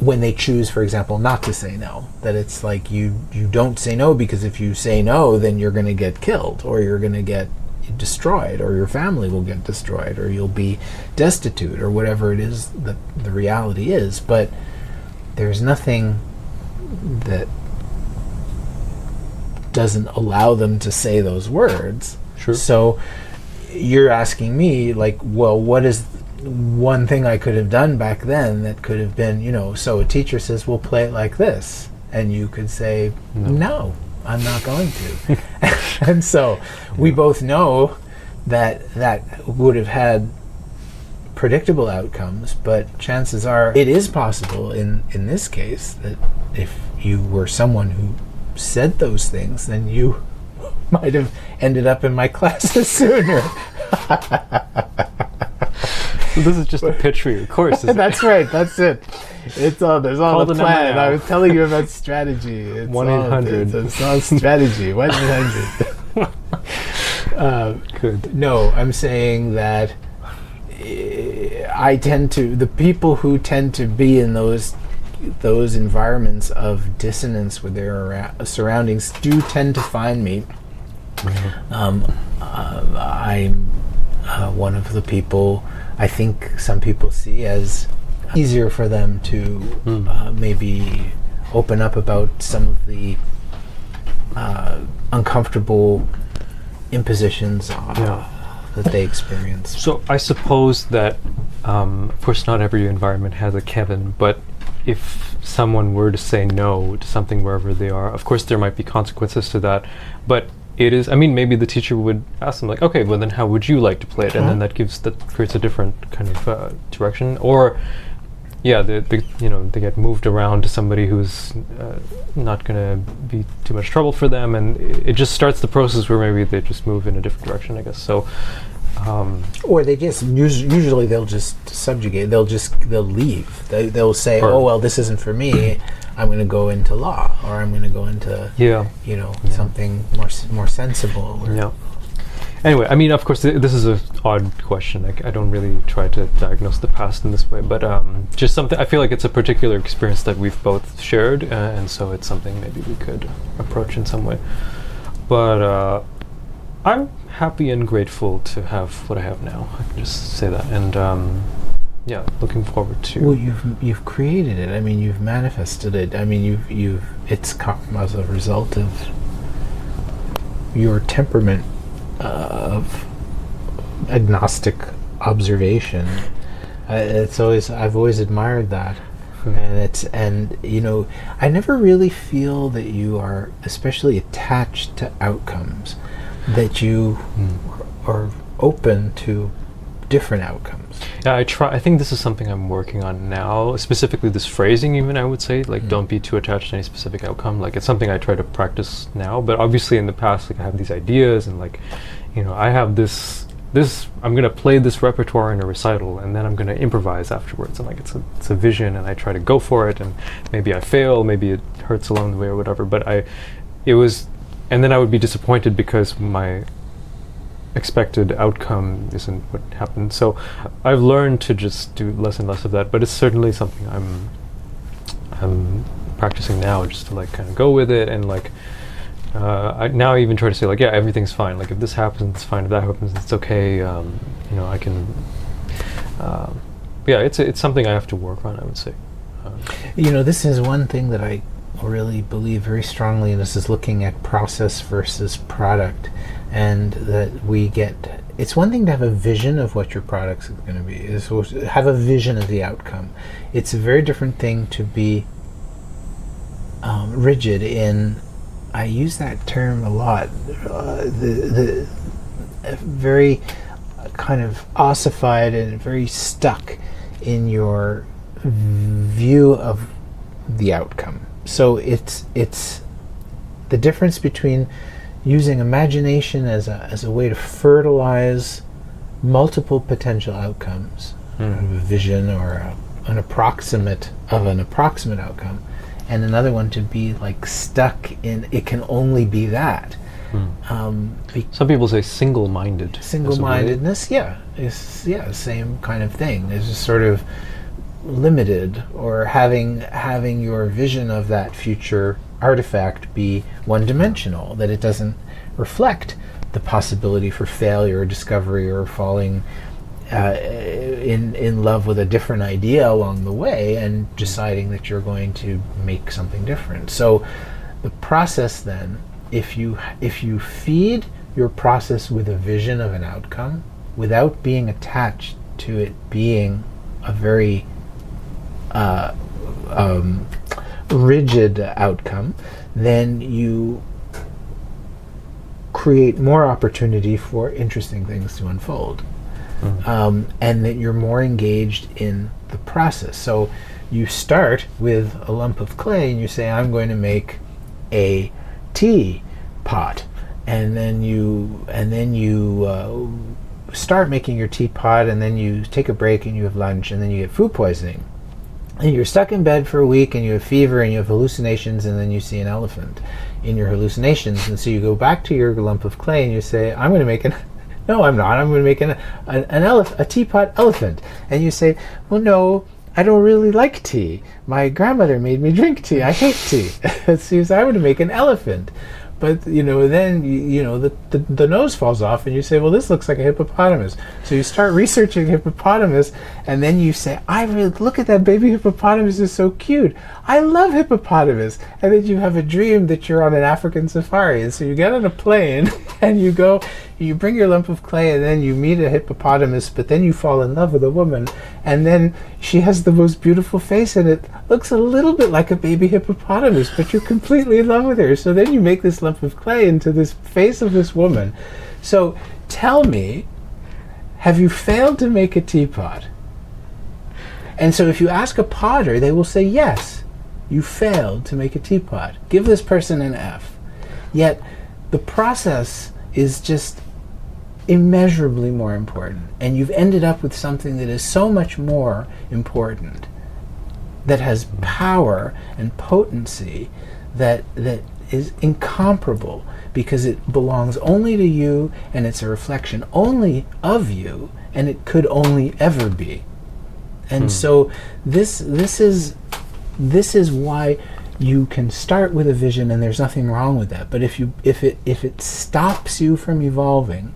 when they choose, for example, not to say no. That it's you don't say no, because if you say no, then you're going to get killed, or you're going to get destroyed, or your family will get destroyed, or you'll be destitute, or whatever it is that the reality is. But there's nothing that doesn't allow them to say those words. Sure. So you're asking me, well, what is one thing I could have done back then that could have been, so a teacher says, we'll play it like this, and you could say, no, I'm not going to. And so we both know that would have had predictable outcomes, but chances are it is possible in this case that if you were someone who said those things, then you might have ended up in my classes sooner. So this is just a pitch for your course. That's right. That's it. There's all the plan. I was telling you about strategy. 1-800. It's all strategy. 1-800. Good. No, I'm saying that the people who tend to be in those those environments of dissonance with their surroundings do tend to find me. I'm one of the people I think some people see as easier for them to maybe open up about some of the uncomfortable impositions that they experience. So I suppose that, of course, not every environment has a Kevin, but if someone were to say no to something wherever they are, of course there might be consequences to that, but it is, I mean, maybe the teacher would ask them, like, okay, well then how would you like to play it? And then that creates a different kind of direction. Or they get moved around to somebody who's not going to be too much trouble for them, and it just starts the process where maybe they just move in a different direction, I guess. So, or they just usually they'll just subjugate. They'll leave. They'll say, "Oh well, this isn't for me. I'm going to go into law, or I'm going to go into something more sensible." Anyway, I mean, of course, this is an odd question. I don't really try to diagnose the past in this way, but just something, I feel like it's a particular experience that we've both shared, and so it's something maybe we could approach in some way. But I'm happy and grateful to have what I have now. I can just say that. And looking forward to... Well, you've created it. I mean, you've manifested it. I mean, it's come as a result of your temperament of agnostic observation. I've always admired that. And I never really feel that you are especially attached to outcomes, that you are open to different outcomes. Yeah, I think this is something I'm working on now, specifically this phrasing even, I would say, like, don't be too attached to any specific outcome. Like, it's something I try to practice now, but obviously in the past, like, I have these ideas and, like, I have this I'm going to play this repertoire in a recital, and then I'm going to improvise afterwards, and, like, it's a vision, and I try to go for it, and maybe I fail, maybe it hurts along the way or whatever, but and then I would be disappointed because my expected outcome isn't what happened. So I've learned to just do less and less of that, but it's certainly something I'm practicing now, just to, like, kind of go with it, and, like, I now even try to say, like, yeah, everything's fine. Like, if this happens, it's fine. If that happens, it's okay. I can. It's something I have to work on, I would say. This is one thing that I really believe very strongly in. This is looking at process versus product, and that it's one thing to have a vision of what your product is going to be, is have a vision of the outcome. It's a very different thing to be rigid in, I use that term a lot, the very kind of ossified and very stuck in your view of the outcome. So it's the difference between using imagination as a way to fertilize multiple potential outcomes, a vision or an approximate outcome, and another one to be, like, stuck in it can only be that. Some people say single-minded. Single-mindedness, same kind of thing. It's just sort of limited, or having your vision of that future artifact be one-dimensional, that it doesn't reflect the possibility for failure or discovery or falling in love with a different idea along the way and deciding that you're going to make something different. So the process then, if you feed your process with a vision of an outcome without being attached to it being a very rigid outcome, then you create more opportunity for interesting things to unfold. And that you're more engaged in the process. So you start with a lump of clay and you say, I'm going to make a tea pot, and then you start making your teapot, and then you take a break and you have lunch, and then you get food poisoning, and you're stuck in bed for a week, and you have fever, and you have hallucinations, and then you see an elephant in your hallucinations, and so you go back to your lump of clay and you say, I'm going to make no, I'm not. I'm going to make a teapot elephant. And you say, well, no, I don't really like tea. My grandmother made me drink tea. I hate tea. It seems I would make an elephant. But, then, the nose falls off and you say, well, this looks like a hippopotamus. So you start researching hippopotamus, and then you say, I really, look at that baby hippopotamus, is so cute. I love hippopotamus. And then you have a dream that you're on an African safari. And so you get on a plane and you go, you bring your lump of clay, and then you meet a hippopotamus, but then you fall in love with a woman. And then she has the most beautiful face, and it looks a little bit like a baby hippopotamus, but you're completely in love with her. So then you make this lump of clay into this face of this woman. So tell me, have you failed to make a teapot? And so if you ask a potter, they will say, yes, you failed to make a teapot. Give this person an F. Yet the process is just immeasurably more important, and you've ended up with something that is so much more important, that has power and potency, that is incomparable, because it belongs only to you, and it's a reflection only of you, and it could only ever be. And so this is why you can start with a vision, and there's nothing wrong with that. But if it stops you from evolving,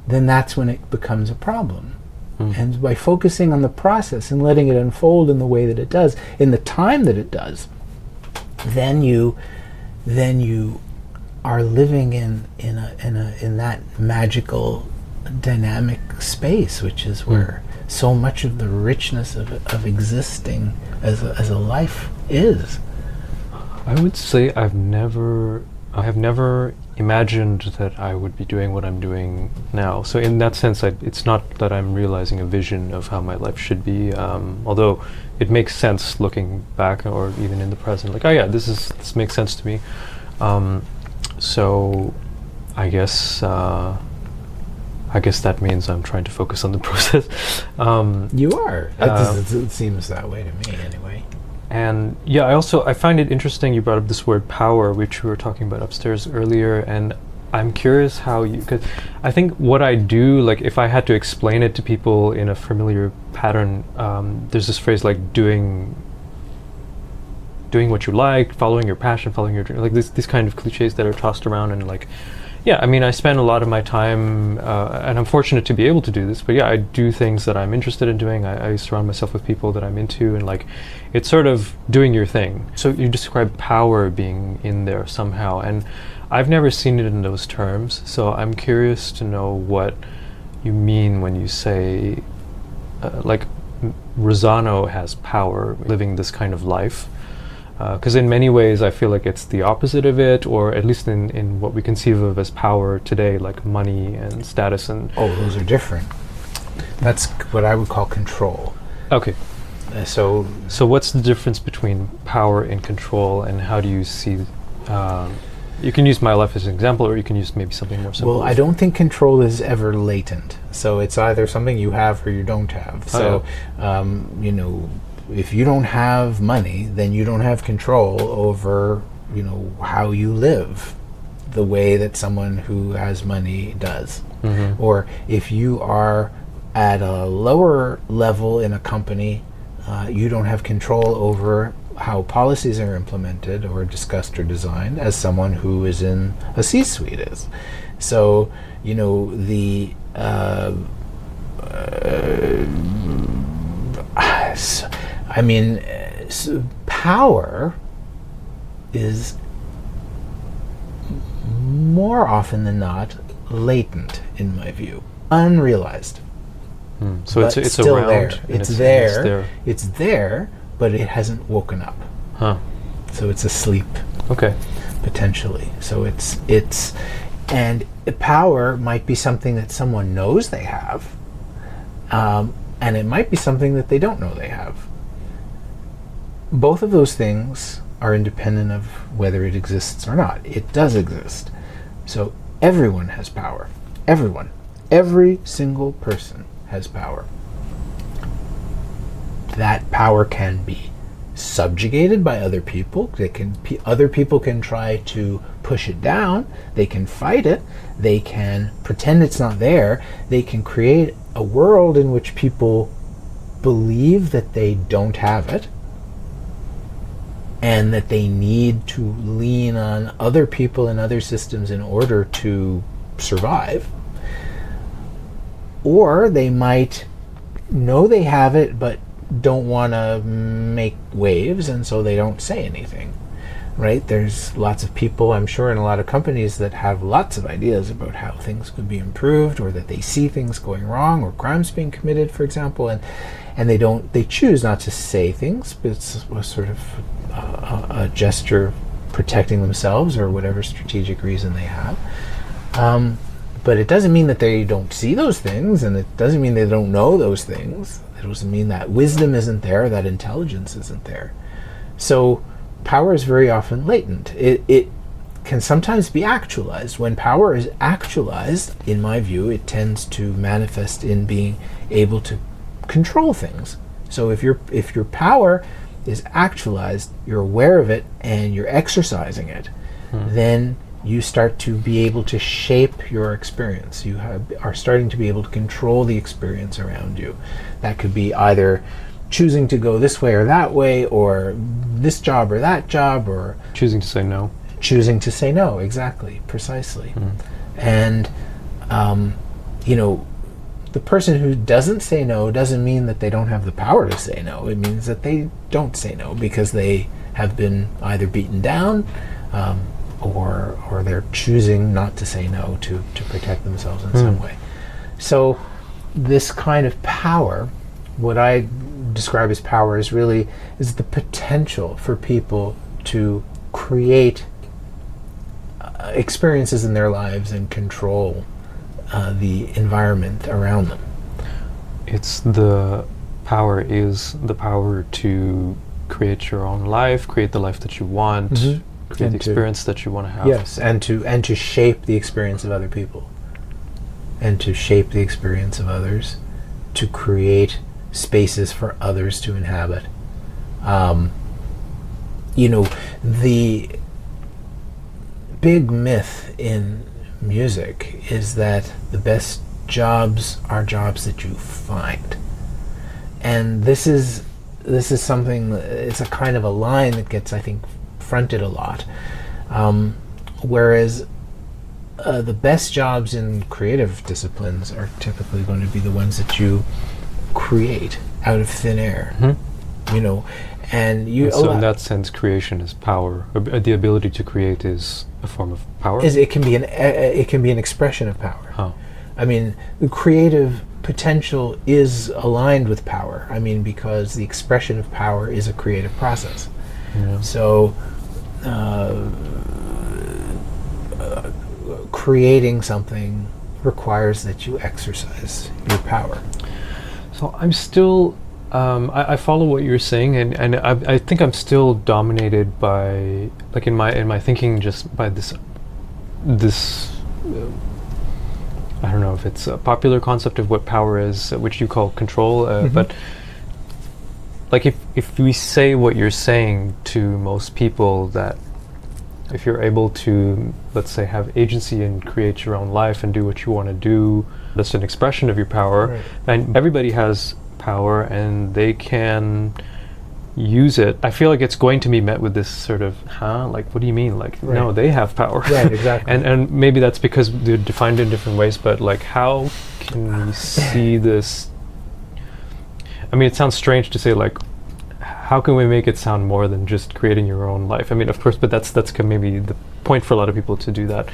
then that's when it becomes a problem. And by focusing on the process and letting it unfold in the way that it does, in the time that it does, then you are living in that magical dynamic space, which is where so much of the richness of existing as a life is. I would say I have never imagined that I would be doing what I'm doing now. So in that sense, it's not that I'm realizing a vision of how my life should be, although it makes sense looking back or even in the present. Like, oh yeah, this makes sense to me. So I guess that means I'm trying to focus on the process. You are. It seems that way to me, anyway. And yeah, I find it interesting you brought up this word power, which we were talking about upstairs earlier, and I'm curious how because I think what I do, like if I had to explain it to people in a familiar pattern, there's this phrase like doing what you like, following your passion, following your dream, like these kind of cliches that are tossed around. And like, yeah, I mean, I spend a lot of my time, and I'm fortunate to be able to do this, but yeah, I do things that I'm interested in doing. I surround myself with people that I'm into, and like, it's sort of doing your thing. So you describe power being in there somehow, and I've never seen it in those terms, so I'm curious to know what you mean when you say, like, Rosano has power living this kind of life. Because in many ways I feel like it's the opposite of it, or at least in what we conceive of as power today, like money and status and... Oh, those are different. That's what I would call control. Okay. So what's the difference between power and control, and how do you see... you can use my life as an example, or you can use maybe something more simple. Well, I don't think control is ever latent. So it's either something you have or you don't have. So, you know... If you don't have money, then you don't have control over, you know, how you live the way that someone who has money does. Mm-hmm. Or if you are at a lower level in a company, you don't have control over how policies are implemented or discussed or designed as someone who is in a C-suite is. So, you know, the... I mean, power is more often than not latent, in my view, unrealized. So it's still around. There. It's there. It's there, but it hasn't woken up. Huh. So it's asleep. Okay. Potentially. So it's and power might be something that someone knows they have, and it might be something that they don't know they have. Both of those things are independent of whether it exists or not. It does exist. So everyone has power. Everyone. Every single person has power. That power can be subjugated by other people. Other people can try to push it down. They can fight it. They can pretend it's not there. They can create a world in which people believe that they don't have it and that they need to lean on other people and other systems in order to survive. Or they might know they have it but don't want to make waves, and so they don't say anything. Right? There's lots of people, I'm sure, in a lot of companies that have lots of ideas about how things could be improved, or that they see things going wrong, or crimes being committed, for example, and they choose not to say things, but it's a sort of a gesture of protecting themselves or whatever strategic reason they have. But it doesn't mean that they don't see those things, and it doesn't mean they don't know those things. It doesn't mean that wisdom isn't there, that intelligence isn't there. So power is very often latent. It can sometimes be actualized. When power is actualized, in my view, it tends to manifest in being able to control things. So if your power is actualized, you're aware of it and you're exercising it, then you start to be able to shape your experience. You are starting to be able to control the experience around you. That could be either choosing to go this way or that way, or this job or that job, or choosing to say no. Choosing to say no, exactly, precisely. And, the person who doesn't say no doesn't mean that they don't have the power to say no. It means that they don't say no because they have been either beaten down, or they're choosing not to say no to protect themselves in some way. So this kind of power, what I describe as power, is the potential for people to create experiences in their lives and control the environment around them. The power to create your own life, create the life that you want, create the experience that you want to have. Yes, and to shape the experience of other people, and to shape the experience of others, to create spaces for others to inhabit. The big myth in music is that the best jobs are jobs that you find. And this is something, it's a kind of a line that gets, I think, fronted a lot. Whereas the best jobs in creative disciplines are typically going to be the ones that you create out of thin air. And so in that sense, creation is power. The ability to create is a form of power. It can be an expression of power. Oh. I mean, the creative potential is aligned with power. I mean, because the expression of power is a creative process. Yeah. So, creating something requires that you exercise your power. So I'm still, I follow what you're saying, and I think I'm still dominated by, like in my thinking, just by this I don't know if it's a popular concept of what power is, which you call control, but like if we say what you're saying to most people, that if you're able to, let's say, have agency and create your own life and do what you want to do, that's an expression of your power. Right. And everybody has power and they can use it. I feel like it's going to be met with this sort of, like, what do you mean? Like, Right. No, they have power. Right, exactly. And maybe that's because they're defined in different ways, but like, how can we see this? I mean, it sounds strange to say, like, how can we make it sound more than just creating your own life? I mean, of course, but that's maybe the point for a lot of people to do that.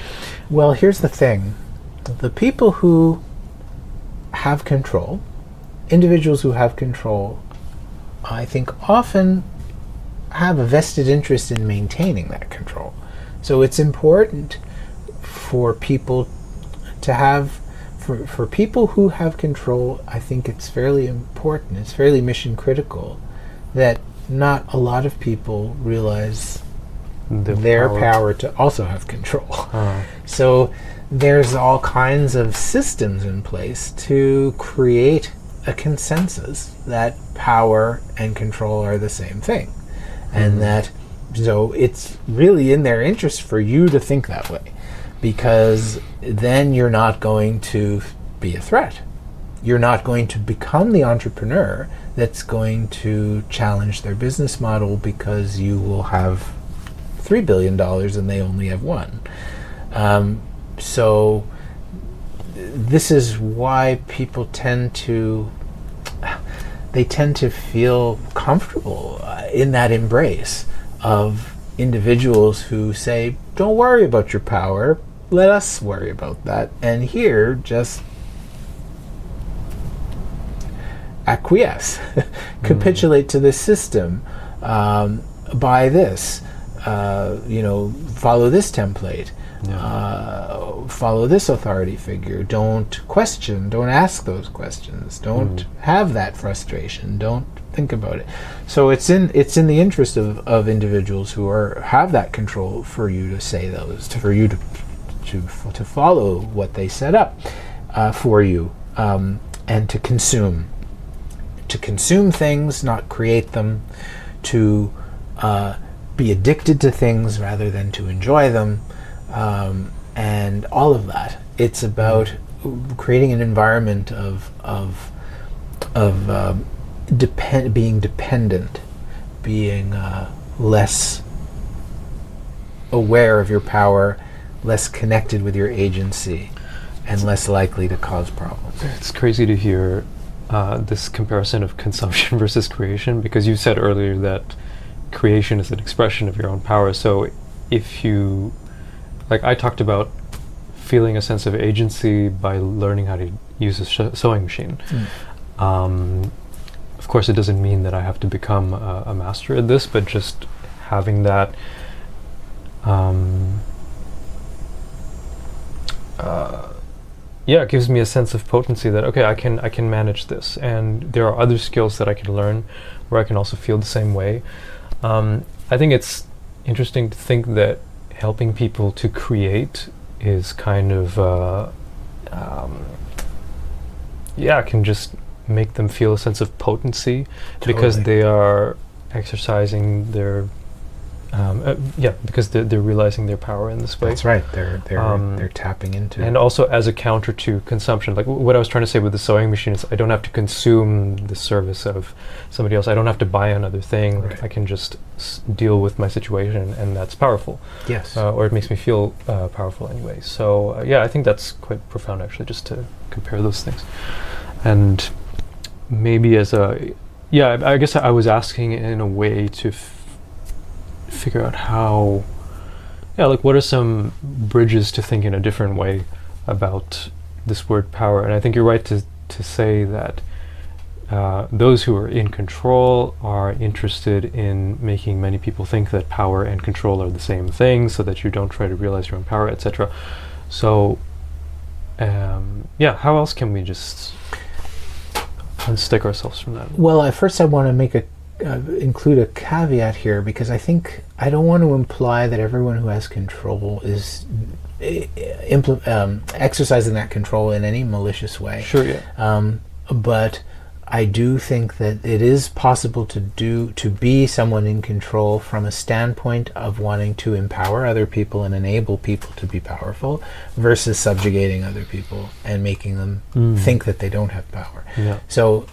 Well, here's the thing. The people who have control, individuals who have control, I think often have a vested interest in maintaining that control. So it's important for people to have, for people who have control, I think it's fairly important, it's fairly mission critical, that not a lot of people realize their power to also have control. So there's all kinds of systems in place to create a consensus that power and control are the same thing. And that, so it's really in their interest for you to think that way, because then you're not going to be a threat. you're not going to become the entrepreneur that's going to challenge their business model because you will have $3 billion and they only have one. So this is why people tend to feel comfortable in that embrace of individuals who say, don't worry about your power, let us worry about that. And here, just acquiesce, capitulate to this system, buy this, follow this template, follow this authority figure, don't question, don't ask those questions, don't have that frustration, don't think about it. So it's in the interest of individuals who have that control for you to say those, for you to follow what they set up for you, and to consume things, not create them, to be addicted to things rather than to enjoy them, and all of that. It's about creating an environment of being dependent, being less aware of your power, less connected with your agency, and less likely to cause problems. It's crazy to hear this comparison of consumption versus creation, because you said earlier that creation is an expression of your own power. So if you, like I talked about feeling a sense of agency by learning how to use a sewing machine. Of course, it doesn't mean that I have to become a master at this, but just having that it gives me a sense of potency that, okay, I can manage this, and there are other skills that I can learn where I can also feel the same way. I think it's interesting to think that helping people to create is kind of can just make them feel a sense of potency. Totally. Because they are exercising their because they're realizing their power in this way. That's right. They're tapping into and it. also as a counter to consumption. Like what I was trying to say with the sewing machine is I don't have to consume the service of somebody else. I don't have to buy another thing. Right. Like I can just deal with my situation, and that's powerful. Yes. Or it makes me feel powerful anyway. So I think that's quite profound, actually, just to compare those things. And maybe as I guess I was asking in a way to figure out how, what are some bridges to think in a different way about this word power. And I think you're right to say that those who are in control are interested in making many people think that power and control are the same thing, so that you don't try to realize your own power, etc. So how else can we just unstick ourselves from that? Well, at first I want to include a caveat here, because I think I don't want to imply that everyone who has control is exercising that control in any malicious way. Sure, yeah. But I do think that it is possible to be someone in control from a standpoint of wanting to empower other people and enable people to be powerful, versus subjugating other people and making them think that they don't have power. Yeah. So,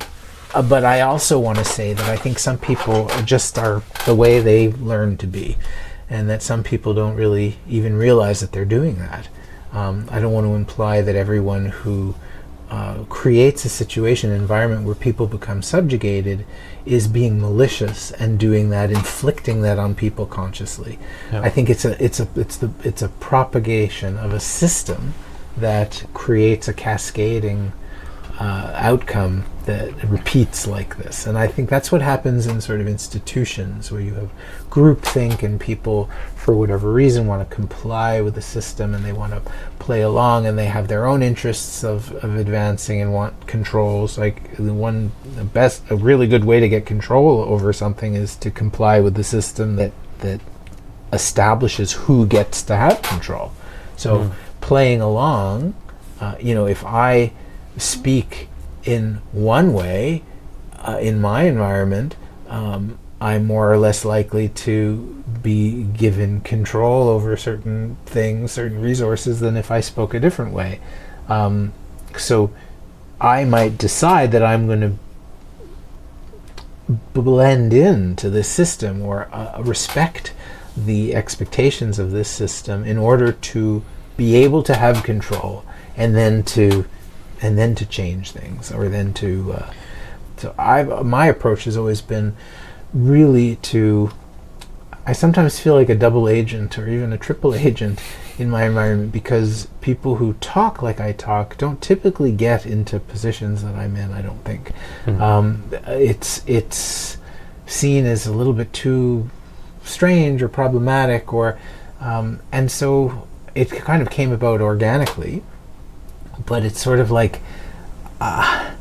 but I also want to say that I think some people just are the way they learn to be, and that some people don't really even realize that they're doing that. I don't want to imply that everyone who creates a situation, an environment where people become subjugated, is being malicious and doing that, inflicting that on people consciously. Yeah. I think it's a propagation of a system that creates a cascading outcome that repeats like this. And I think that's what happens in sort of institutions where you have groupthink and people, for whatever reason, want to comply with the system and they want to play along, and they have their own interests of advancing and want controls. Like a really good way to get control over something is to comply with the system that establishes who gets to have control. So playing along, if I speak in one way in my environment, I'm more or less likely to be given control over certain things, certain resources, than if I spoke a different way. So I might decide that I'm going to blend into this system or respect the expectations of this system in order to be able to have control, and then to change things, or then to my approach has always been really to, I sometimes feel like a double agent or even a triple agent in my environment, because people who talk like I talk don't typically get into positions that I'm in, I don't think. It's seen as a little bit too strange or problematic, or and so it kind of came about organically, but it's sort of like I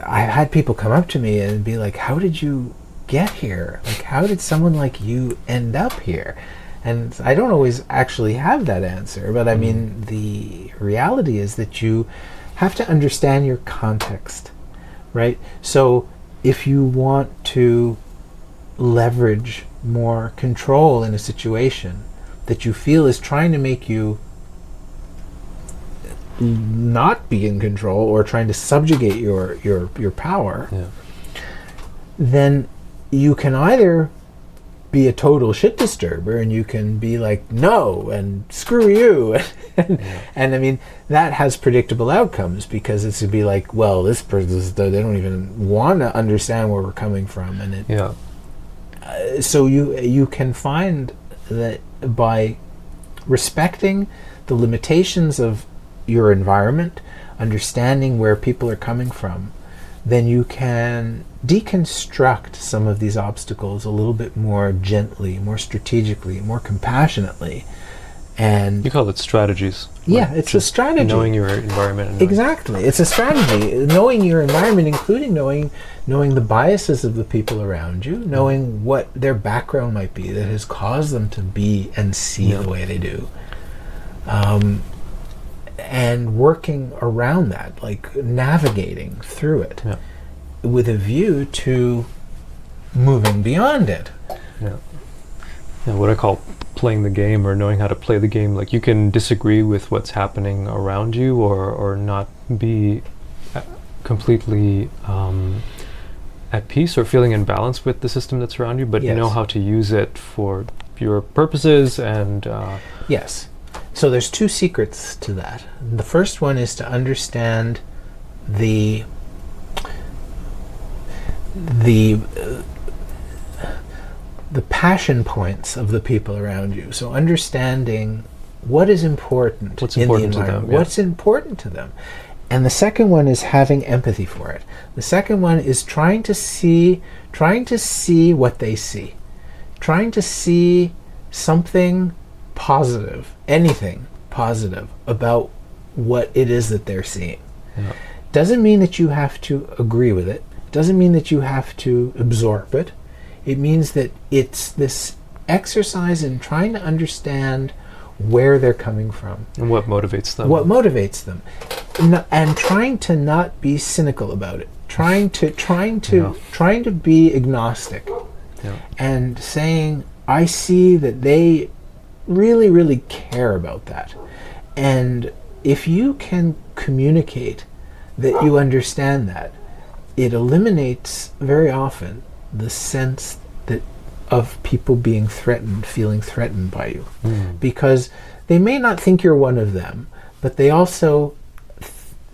had people come up to me and be like, how did you get here? Like, how did someone like you end up here? And I don't always actually have that answer, but I mean, the reality is that you have to understand your context, right? So if you want to leverage more control in a situation that you feel is trying to make you not be in control, or trying to subjugate your power, then you can either be a total shit disturber, and you can be like, no, and screw you. And I mean, that has predictable outcomes, because it's to be like, well, this person, they don't even want to understand where we're coming from. And so you can find that by respecting the limitations of your environment, understanding where people are coming from, then you can deconstruct some of these obstacles a little bit more gently, more strategically, more compassionately. And you call it strategies. Yeah, it's a strategy. Knowing your environment. Exactly. It's a strategy. Knowing your environment, including knowing the biases of the people around you, knowing what their background might be that has caused them to be and see the way they do. And working around that, like navigating through it with a view to moving beyond it. What I call playing the game, or knowing how to play the game. Like, you can disagree with what's happening around you, or not be completely at peace or feeling in balance with the system that's around you, but you know how to use it for your purposes. And yes. So there's two secrets to that. The first one is to understand the passion points of the people around you. So understanding what is important in the environment, what's important to them. And the second one is having empathy for it. The second one is trying to see what they see, trying to see something positive, anything positive about what it is that they're seeing. Doesn't mean that you have to agree with it. Doesn't mean that you have to absorb it. It means that it's this exercise in trying to understand where they're coming from. And what motivates them. And trying to not be cynical about it. Trying to be agnostic. And saying, I see that they really, really care about that. And if you can communicate that you understand that, it eliminates very often the sense that of people being threatened, feeling threatened by you. Because they may not think you're one of them, but they also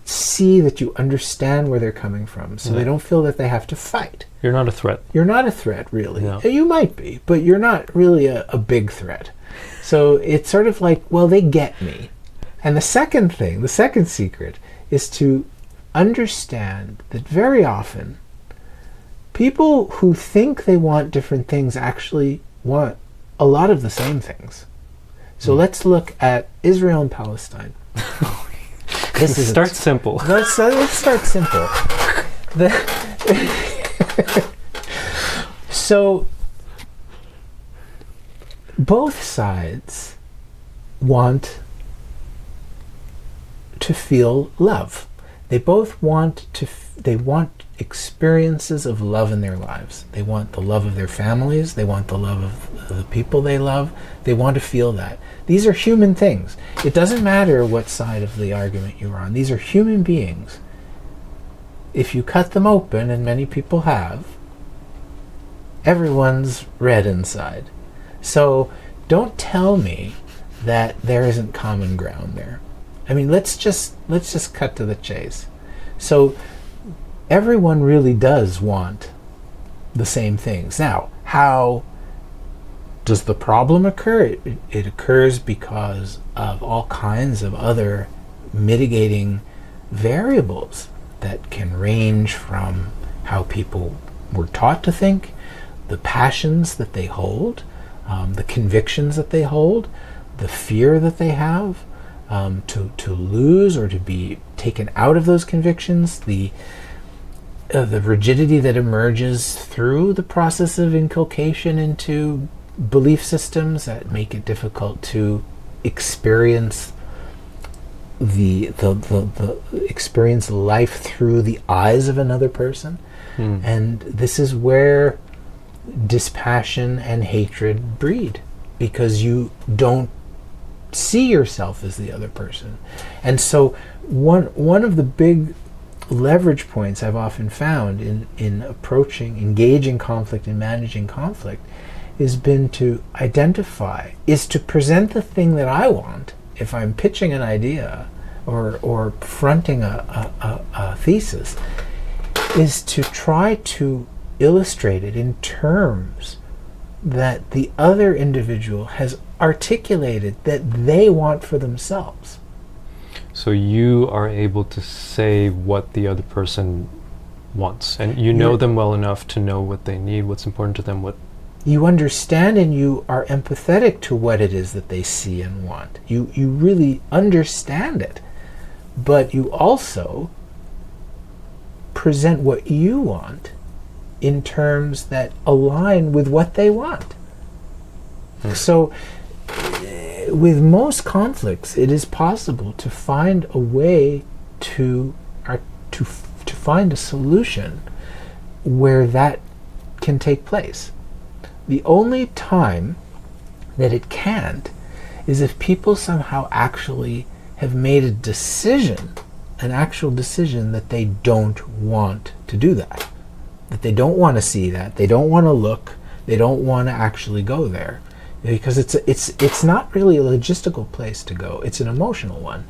see that you understand where they're coming from, so they don't feel that they have to fight. You're not a threat. You're not a threat, really. You might be, but you're not really a big threat. So it's sort of like, well, they get me. And the second secret, is to understand that very often people who think they want different things actually want a lot of the same things. So let's look at Israel and Palestine. Start simple. Let's start simple. So both sides want to feel love. They both want they want experiences of love in their lives. They want the love of their families. They want the love of the people they love. They want to feel that. These are human things. It doesn't matter what side of the argument you're on. These are human beings. If you cut them open, and many people have, everyone's red inside. So don't tell me that there isn't common ground there. I mean, let's just cut to the chase. So everyone really does want the same things. Now, how does the problem occur? It occurs because of all kinds of other mitigating variables that can range from how people were taught to think, the passions that they hold, the convictions that they hold, the fear that they have to lose or to be taken out of those convictions, the rigidity that emerges through the process of inculcation into belief systems that make it difficult to experience experience life through the eyes of another person. And this is where dispassion and hatred breed, because you don't see yourself as the other person. And so one of the big leverage points I've often found in engaging conflict and managing conflict has been to present the thing that I want. If I'm pitching an idea or fronting a thesis, is to try to illustrate it in terms that the other individual has articulated that they want for themselves. So you are able to say what the other person wants, and you know them well enough to know what they need, what's important to them, what you understand, and you are empathetic to what it is that they see and want. You really understand it, but you also present what you want in terms that align with what they want. So with most conflicts, it is possible to find a way to find a solution where that can take place. The only time that it can't is if people somehow actually have made a decision, an actual decision, that they don't want to do that they don't want to see that, they don't want to look, they don't want to actually go there, because it's not really a logistical place to go, it's an emotional one.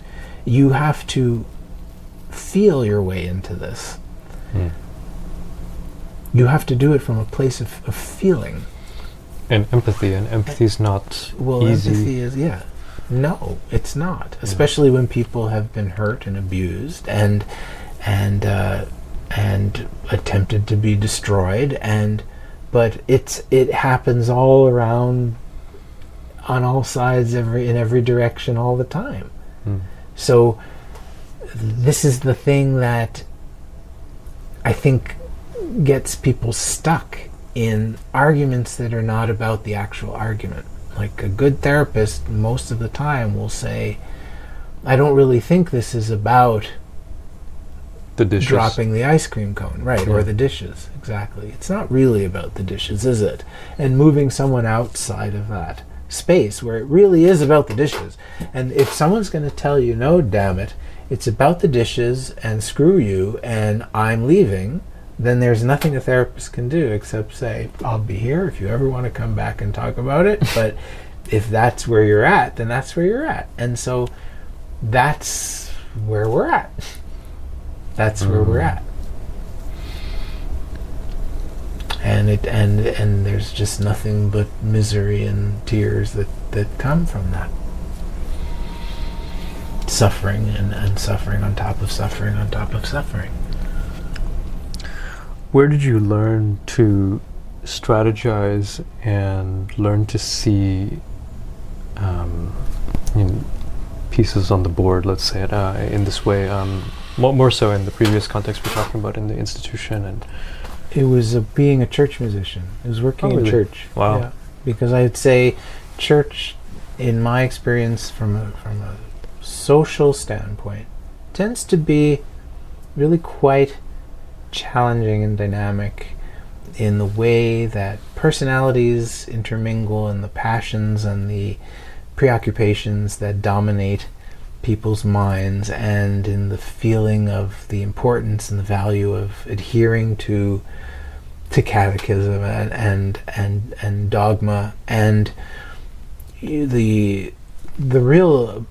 You have to feel your way into this. You have to do it from a place of feeling. And empathy is not easy. Empathy is, no, it's not. Especially when people have been hurt and abused and attempted to be destroyed, but it happens all around, on all sides, in every direction, all the time. So this is the thing that I think gets people stuck in arguments that are not about the actual argument. Like a good therapist most of the time will say, I don't really think this is about the dishes, dropping the ice cream cone, right, or the dishes. Exactly. It's not really about the dishes, is it? And moving someone outside of that space where it really is about the dishes. And if someone's going to tell you, no, damn it, it's about the dishes and screw you and I'm leaving, then there's nothing a therapist can do except say, I'll be here if you ever want to come back and talk about it. But if that's where you're at, then that's where you're at. And so that's where we're at. That's where we're at. And there's just nothing but misery and tears that come from that. Suffering and suffering on top of suffering on top of suffering. Where did you learn to strategize and learn to see pieces on the board, let's say it in this way, more so in the previous context we're talking about in the institution? And it was being a church musician. It was working in church. Wow. Yeah. Because I'd say church, in my experience from a social standpoint, tends to be really quite challenging and dynamic. in the way that personalities intermingle and the passions and the preoccupations that dominate people's minds, and in the feeling of the importance and the value of adhering to catechism and dogma, and the real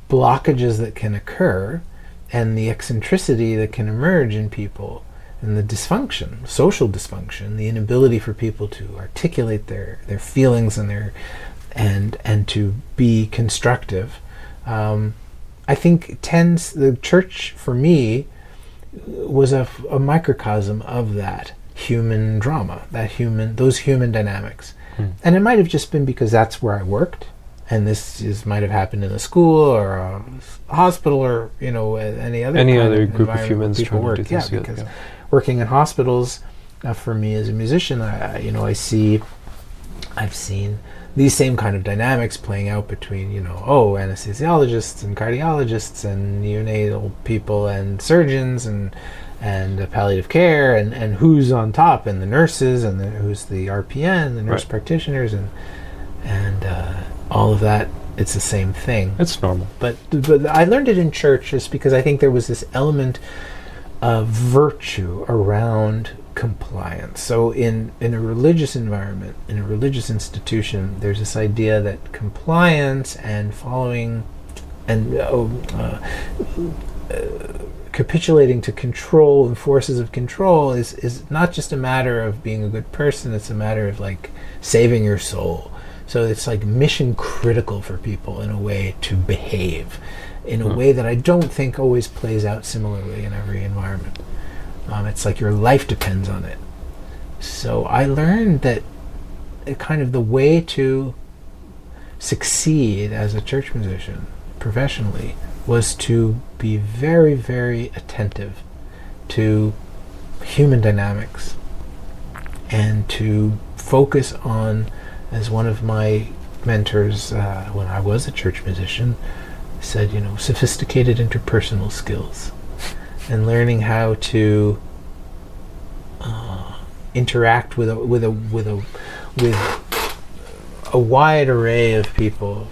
blockages that can occur, and the eccentricity that can emerge in people, and the dysfunction, social dysfunction, the inability for people to articulate their feelings and and to be constructive. I think the church for me was a microcosm of that human drama, those human dynamics. And it might have just been because that's where I worked, and might have happened in a school or a hospital, or any other group of humans people trying work. to do things Because together, working in hospitals, for me as a musician, I've seen these same kind of dynamics playing out between anesthesiologists and cardiologists and neonatal people and surgeons and palliative care, and who's on top, and the nurses, and who's the RPN, the nurse practitioners, and all of that. It's the same thing. It's normal. But I learned it in church just because I think there was this element of virtue around compliance. So in a religious environment, in a religious institution, there's this idea that compliance and following and capitulating to control and forces of control is not just a matter of being a good person, it's a matter of like saving your soul. So it's like mission critical for people in a way to behave in a way that I don't think always plays out similarly in every environment. It's like your life depends on it. So I learned that kind of the way to succeed as a church musician professionally was to be very, very attentive to human dynamics, and to focus on, as one of my mentors when I was a church musician said, sophisticated interpersonal skills, and learning how to interact with a wide array of people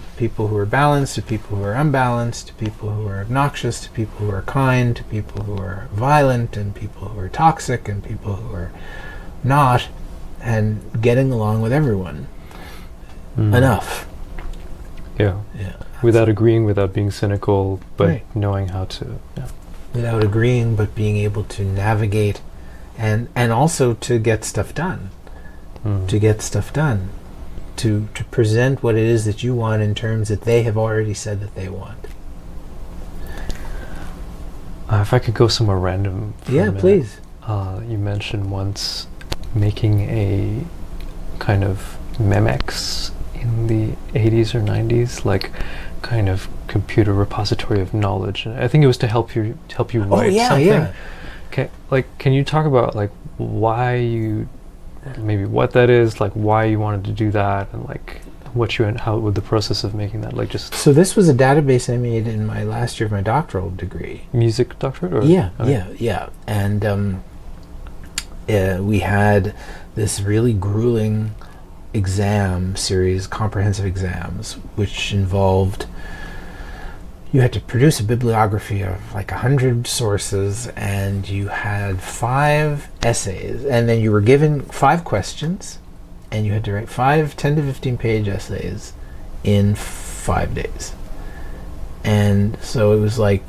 who are balanced, to people who are unbalanced, to people who are obnoxious, to people who are kind, to people who are violent, and people who are toxic, and people who are not, and getting along with everyone enough. Yeah. Without agreeing, without being cynical, but knowing how to. Yeah. Without agreeing, but being able to navigate, and also to get stuff done. To get stuff done. To present what it is that you want in terms that they have already said that they want. If I could go somewhere random. Yeah, please. You mentioned once making a kind of Memex in the 80s or 90s, like kind of computer repository of knowledge. And I think it was to help you write something. Yeah. Okay, like, can you talk about like why you, maybe what that is, like why you wanted to do that, and like what you and how with the process of making that, like just. So this was a database I made in my last year of my doctoral degree. Music doctorate, or yeah, and we had this really grueling exam series, comprehensive exams, which involved, you had to produce a bibliography of like 100 sources, and you had 5 essays, and then you were given 5 questions, and you had to write 5 10 to 15 page essays in 5 days. And so it was like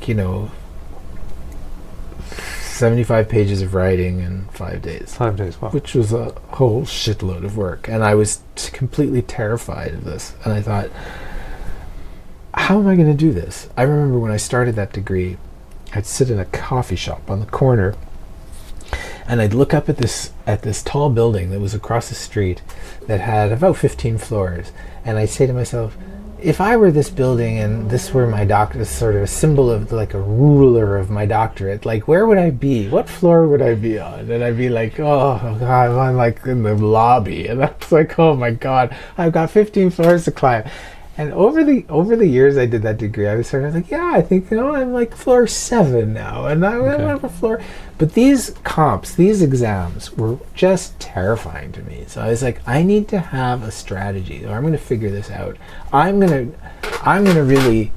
75 pages of writing in 5 days. 5 days, wow. Which was a whole shitload of work. And I was completely terrified of this. And I thought, how am I going to do this? I remember when I started that degree, I'd sit in a coffee shop on the corner, and I'd look up at this tall building that was across the street that had about 15 floors. And I'd say to myself, if I were this building and this were my doctorate, sort of a symbol of like a ruler of my doctorate, like where would I be? What floor would I be on? And I'd be like, oh God, I'm like in the lobby. And I was like, oh my God, I've got 15 floors to climb. And over the years I did that degree, I was sort of like, yeah, I think, I'm like floor 7 now, and I'm on a floor. But these comps, these exams were just terrifying to me. So I was like, I need to have a strategy, or I'm going to figure this out. I'm going to really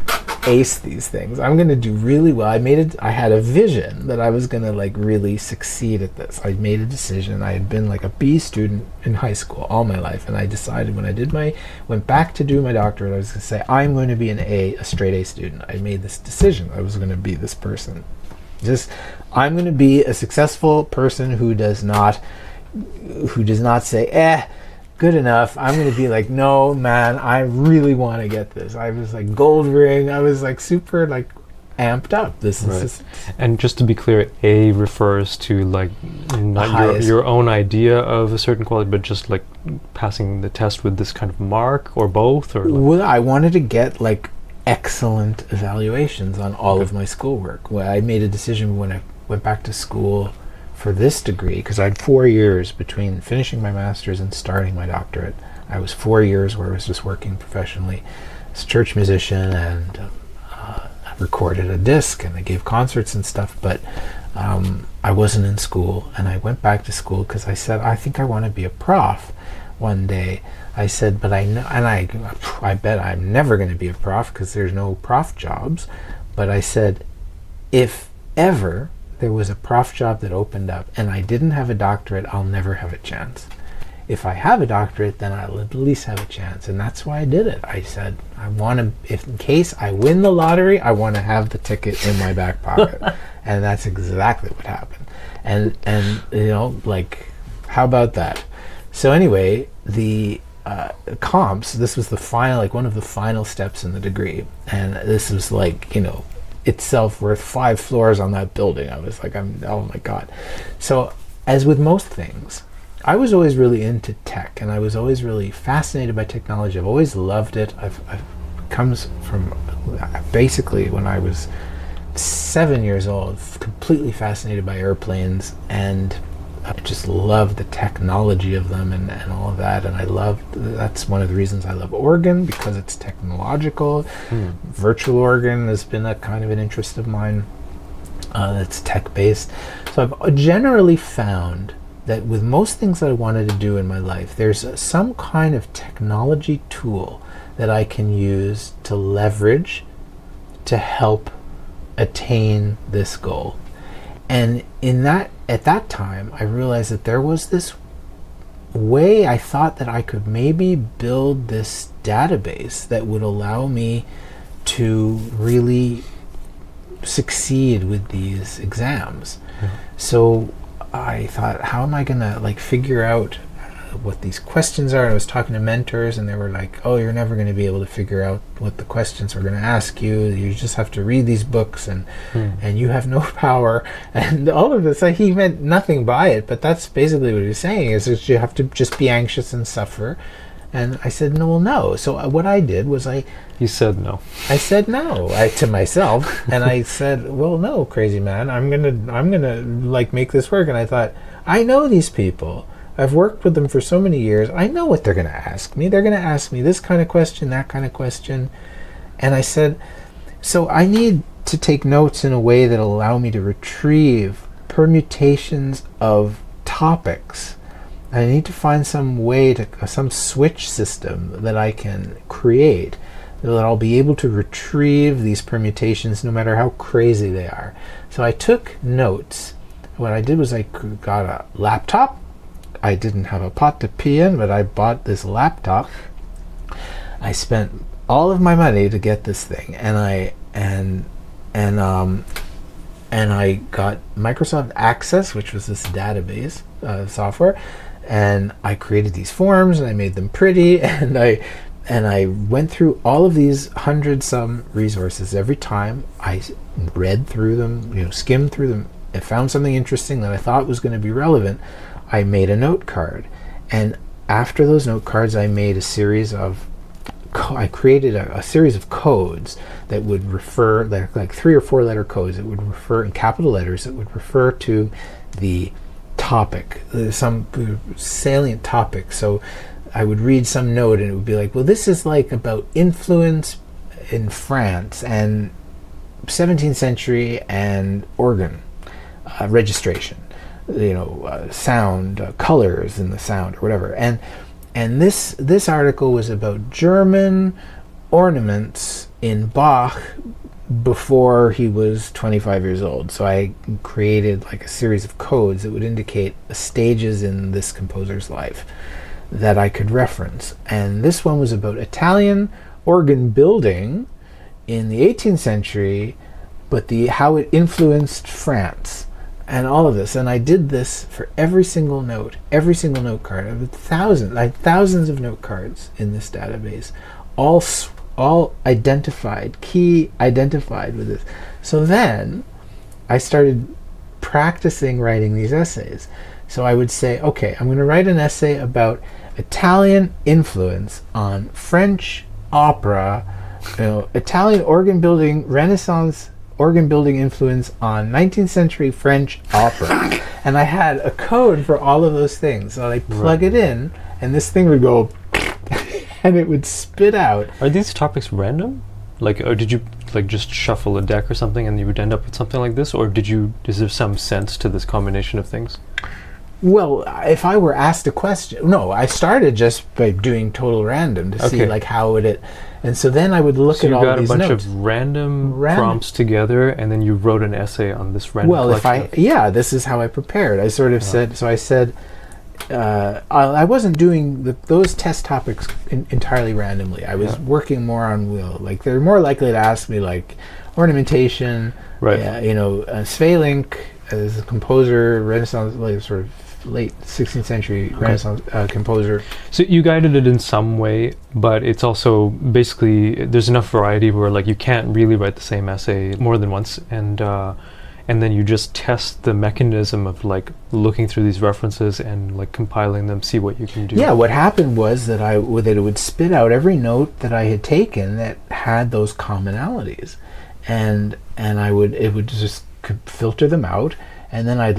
ace these things. I'm going to do really well. I had a vision that I was going to like really succeed at this. I made a decision. I had been like a B student in high school all my life, and I decided when I went back to do my doctorate, I was going to say, I'm going to be a straight A student. I made this decision. I was going to be this person. I'm going to be a successful person who does not say, good enough. I'm going to be like, no, man, I really want to get this. I was like gold ring. I was like super like amped up. This is just, and just to be clear, A refers to like not your own idea of a certain quality, but just like passing the test with this kind of mark, or both, or like well, I wanted to get like excellent evaluations on all of my schoolwork. Well, I made a decision when I went back to school for this degree, because I had 4 years between finishing my master's and starting my doctorate. I was 4 years where I was just working professionally as a church musician, and I recorded a disc and I gave concerts and stuff, but I wasn't in school. And I went back to school because I said, I think I want to be a prof one day. I said, but I know, and I bet I'm never going to be a prof because there's no prof jobs. But I said, if ever there was a prof job that opened up and I didn't have a doctorate, I'll never have a chance. If I have a doctorate, then I'll at least have a chance. And that's why I did it. I said, I want to, if in case I win the lottery, I want to have the ticket in my back pocket. And that's exactly what happened. And like, how about that? So anyway, the comps, this was the final, like one of the final steps in the degree. And this was like, itself worth 5 floors on that building. I was like, oh my God. So as with most things, I was always really into tech, and I was always really fascinated by technology. I've always loved it. I've comes from basically when I was 7 years old, completely fascinated by airplanes, and I just loved the technology of them and all of that. And that's one of the reasons I love organ, because it's technological. Virtual organ has been a kind of an interest of mine that's tech-based. So I've generally found that with most things that I wanted to do in my life, there's some kind of technology tool that I can use to leverage to help attain this goal. And at that time, I realized that there was this way I thought that I could maybe build this database that would allow me to really succeed with these exams. So I thought, how am I going to figure out what these questions are? And I was talking to mentors, and they were like, oh, you're never going to be able to figure out what the questions are going to ask you. You just have to read these books, and you have no power. And all of this, he meant nothing by it, but that's basically what he was saying, is that you have to just be anxious and suffer. And I said, no. So what I did was You said no. I said no to myself, and I said, well, no, crazy man, I'm gonna make this work. And I thought, I know these people. I've worked with them for so many years. I know what they're going to ask me. They're going to ask me this kind of question, that kind of question. And I said, so I need to take notes in a way that allow me to retrieve permutations of topics. I need to find some way some switch system that I can create that I'll be able to retrieve these permutations no matter how crazy they are. So I took notes. What I did was I got a laptop. I didn't have a pot to pee in, but I bought this laptop. I spent all of my money to get this thing, and I got Microsoft Access, which was this database software, and I created these forms, and I made them pretty, and I went through all of these 100-some resources. Every time I read through them, skimmed through them, and found something interesting that I thought was going to be relevant, I made a note card. And after those note cards, I made a series of I created a series of codes that would refer, like 3 or 4 letter codes that would refer in capital letters, that would refer to the topic, some salient topic. So I would read some note and it would be like, well, this is like about influence in France and 17th century and organ registration, sound, colors in the sound or whatever. And this article was about German ornaments in Bach before he was 25 years old. So I created like a series of codes that would indicate stages in this composer's life that I could reference. And this one was about Italian organ building in the 18th century, but how it influenced France and all of this. And I did this for every single note card. I have thousands of note cards in this database, all identified with this. So then I started practicing writing these essays. So I would say, okay, I'm going to write an essay about Italian influence on French opera, Italian organ building, Renaissance organ building influence on 19th century French opera. And I had a code for all of those things. So I plug it in, and this thing would go and it would spit out. Are these topics random? Like, or did you like just shuffle a deck or something and you would end up with something like this? Or is there some sense to this combination of things? Well, if I were asked a question, no, I started just by doing total random to see like how would it, and so then I would look at all these notes. So you got a bunch of random prompts together, and then you wrote an essay on this random collection. This is how I prepared. I sort of said, I wasn't doing those test topics entirely randomly. I was working more on will. Like they're more likely to ask me like ornamentation, Svalink as a composer, Renaissance, like sort of late 16th century Renaissance composer. So you guided it in some way, but it's also basically there's enough variety where like you can't really write the same essay more than once, and then you just test the mechanism of like looking through these references and like compiling them, see what you can do. Yeah, what happened was that it would spit out every note that I had taken that had those commonalities, and it would just filter them out. And then I'd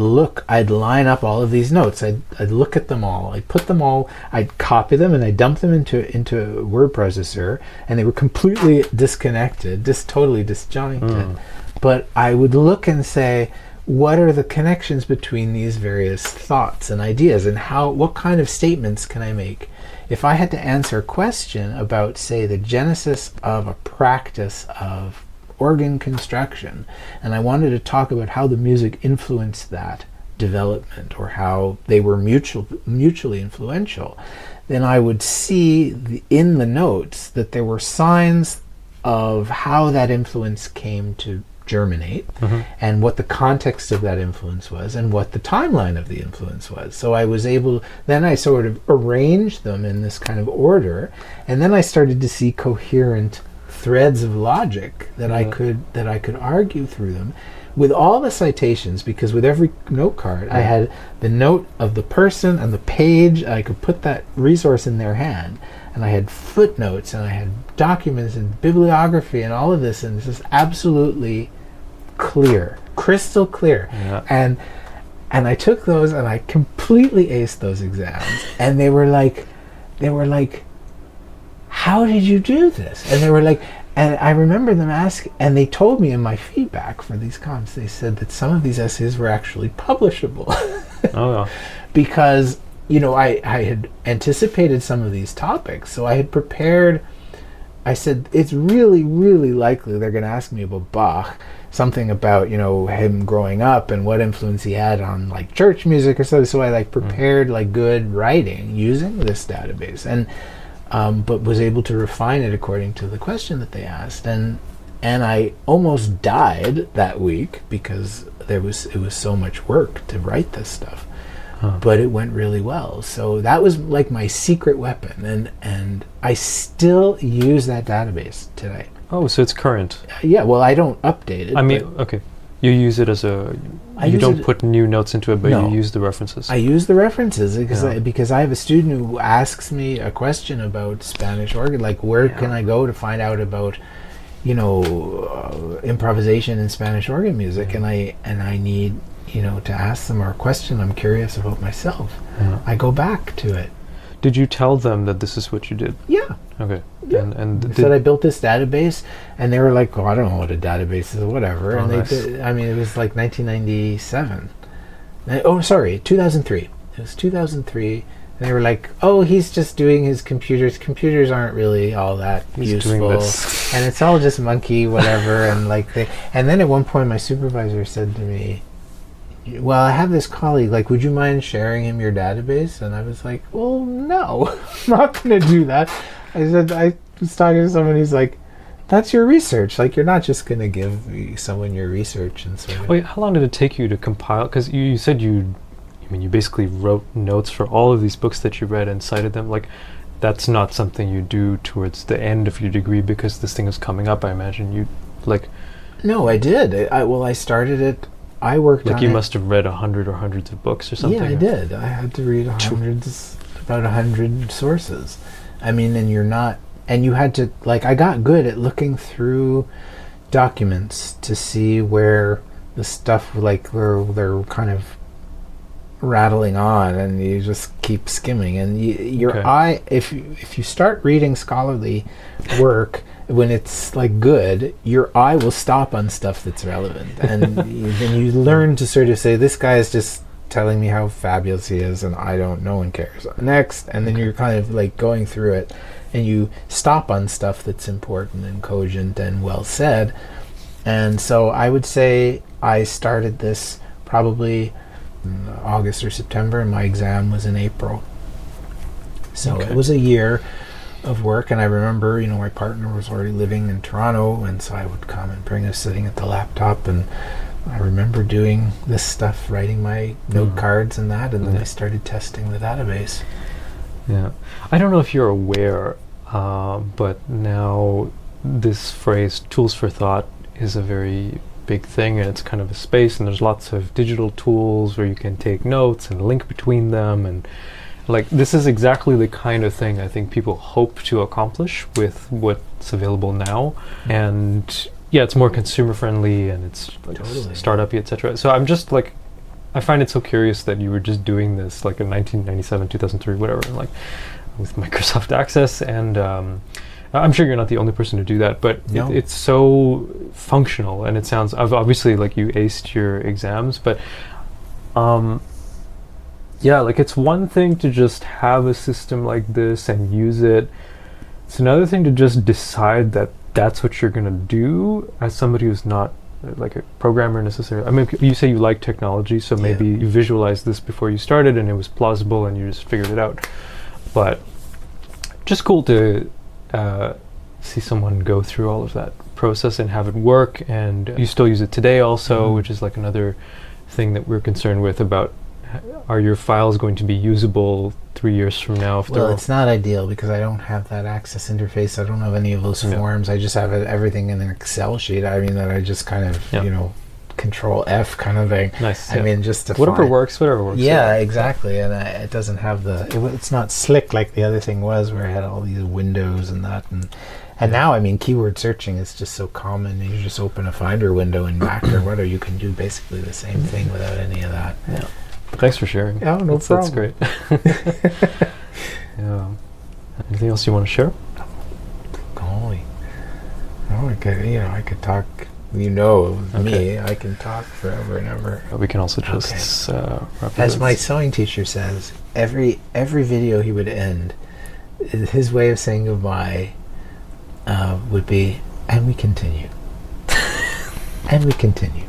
line up all of these notes. I'd look at them all. I'd put them all. I'd copy them and I'd dump them into a word processor, and they were completely disconnected, totally disjointed. But I would look and say, what are the connections between these various thoughts and ideas, and what kind of statements can I make? If I had to answer a question about, say, the genesis of a practice of organ construction, and I wanted to talk about how the music influenced that development, or how they were mutually influential, then I would see in the notes that there were signs of how that influence came to germinate, and what the context of that influence was, and what the timeline of the influence was. So I was able, then I sort of arranged them in this kind of order, and then I started to see coherent threads of logic that I could argue through them with all the citations, because with every note card I had the note of the person and the page. I could put that resource in their hand, and I had footnotes, and I had documents and bibliography and all of this, and this is absolutely clear, crystal clear. And I took those and I completely aced those exams, and they were like, how did you do this? And they were like, and I remember them asking, and they told me in my feedback for these comps, they said that some of these essays were actually publishable. Because, I had anticipated some of these topics, so I had prepared. I said, it's really, really likely they're going to ask me about Bach, something about, him growing up and what influence he had on like church music or something. So I prepared like good writing using this database, and but was able to refine it according to the question that they asked, and I almost died that week because it was so much work to write this stuff, but it went really well. So that was like my secret weapon, and I still use that database today. Oh, so it's current. Yeah, well, I don't update it. I mean, okay. You use it as you don't put new notes into it, but you use the references. I use the references because I have a student who asks me a question about Spanish organ, like where can I go to find out about, improvisation in Spanish organ music, and I need, to ask them, or a question I'm curious about myself. I go back to it. Did you tell them that this is what you did? Yeah. Okay. Yeah. And said I built this database, and they were like, "Oh, I don't know what a database is, whatever." Oh, and nice. they did. I mean, it was like 1997. Oh, sorry, 2003. It was 2003, and they were like, "Oh, he's just doing his computers. Computers aren't really all that He's useful, doing this. and it's all just monkey, whatever." And like and then at one point, my supervisor said to me, "Well, I have this colleague, like, would you mind sharing him your database?" And I was like, "Well, no, I'm not going to do that." I was talking to someone who's like, "That's your research. Like, you're not just going to give someone your research." And so, Wait, how long did it take you to compile? Because you said you basically wrote notes for all of these books that you read and cited them. Like, that's not something you do towards the end of your degree because this thing is coming up. I imagine you, like. No, I did. I started it. I worked on it. Like, you must have read 100 or hundreds of books or something. Yeah, I did. I had to read about 100 sources. I mean, and you had to, like, I got good at looking through documents to see where the stuff, like, where they're kind of rattling on, and you just keep skimming, and your eye, if you start reading scholarly work when it's like good, your eye will stop on stuff that's relevant, and then you learn to sort of say, this guy is just telling me how fabulous he is, and I don't, no one cares. Next, and then you're kind of like going through it, and you stop on stuff that's important and cogent and well said. And so I would say I started this probably in August or September, and my exam was in April. So it was a year of work, and I remember, my partner was already living in Toronto, and so I would come and bring us sitting at the laptop, and I remember doing this stuff, writing my note cards and that, and then I started testing the database. Yeah. I don't know if you're aware, but now this phrase, tools for thought, is a very big thing, and it's kind of a space, and there's lots of digital tools where you can take notes and link between them, and like, this is exactly the kind of thing I think people hope to accomplish with what's available now. And yeah, it's more consumer friendly, and it's like startup-y, etc. So I'm just like, I find it so curious that you were just doing this like in 1997, 2003, whatever, like with Microsoft Access, and I'm sure you're not the only person to do that, but it's so functional, and it sounds, obviously, like, you aced your exams, but yeah, like, it's one thing to just have a system like this and use it. It's another thing to just decide that that's what you're going to do as somebody who's not like a programmer necessarily. I mean, you say you like technology, so maybe you visualized this before you started and it was plausible and you just figured it out. But just cool to see someone go through all of that process and have it work, and you still use it today also, which is like another thing that we're concerned with about, are your files going to be usable 3 years from now? Well, it's not ideal because I don't have that Access interface. I don't have any of those forms. I just have everything in an Excel sheet. I mean, that I just kind of, Control F kind of thing. Nice. I mean, just to whatever works. Yeah, exactly. And it doesn't have it's not slick like the other thing was, where I had all these windows and that. And now, I mean, keyword searching is just so common. You just open a Finder window in Mac or whatever. You can do basically the same thing without any of that. Yeah. Thanks for sharing. Oh, no problem. That's great. Yeah. Anything else you want to share? Golly. No, I could talk. Me. I can talk forever and ever. We can also just wrap it. As my sewing teacher says, every video he would end, his way of saying goodbye would be, "And we continue." And we continue.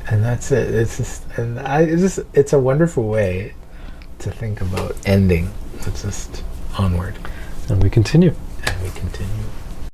And that's it. It's just, it's a wonderful way to think about ending. It's just onward. And we continue. And we continue.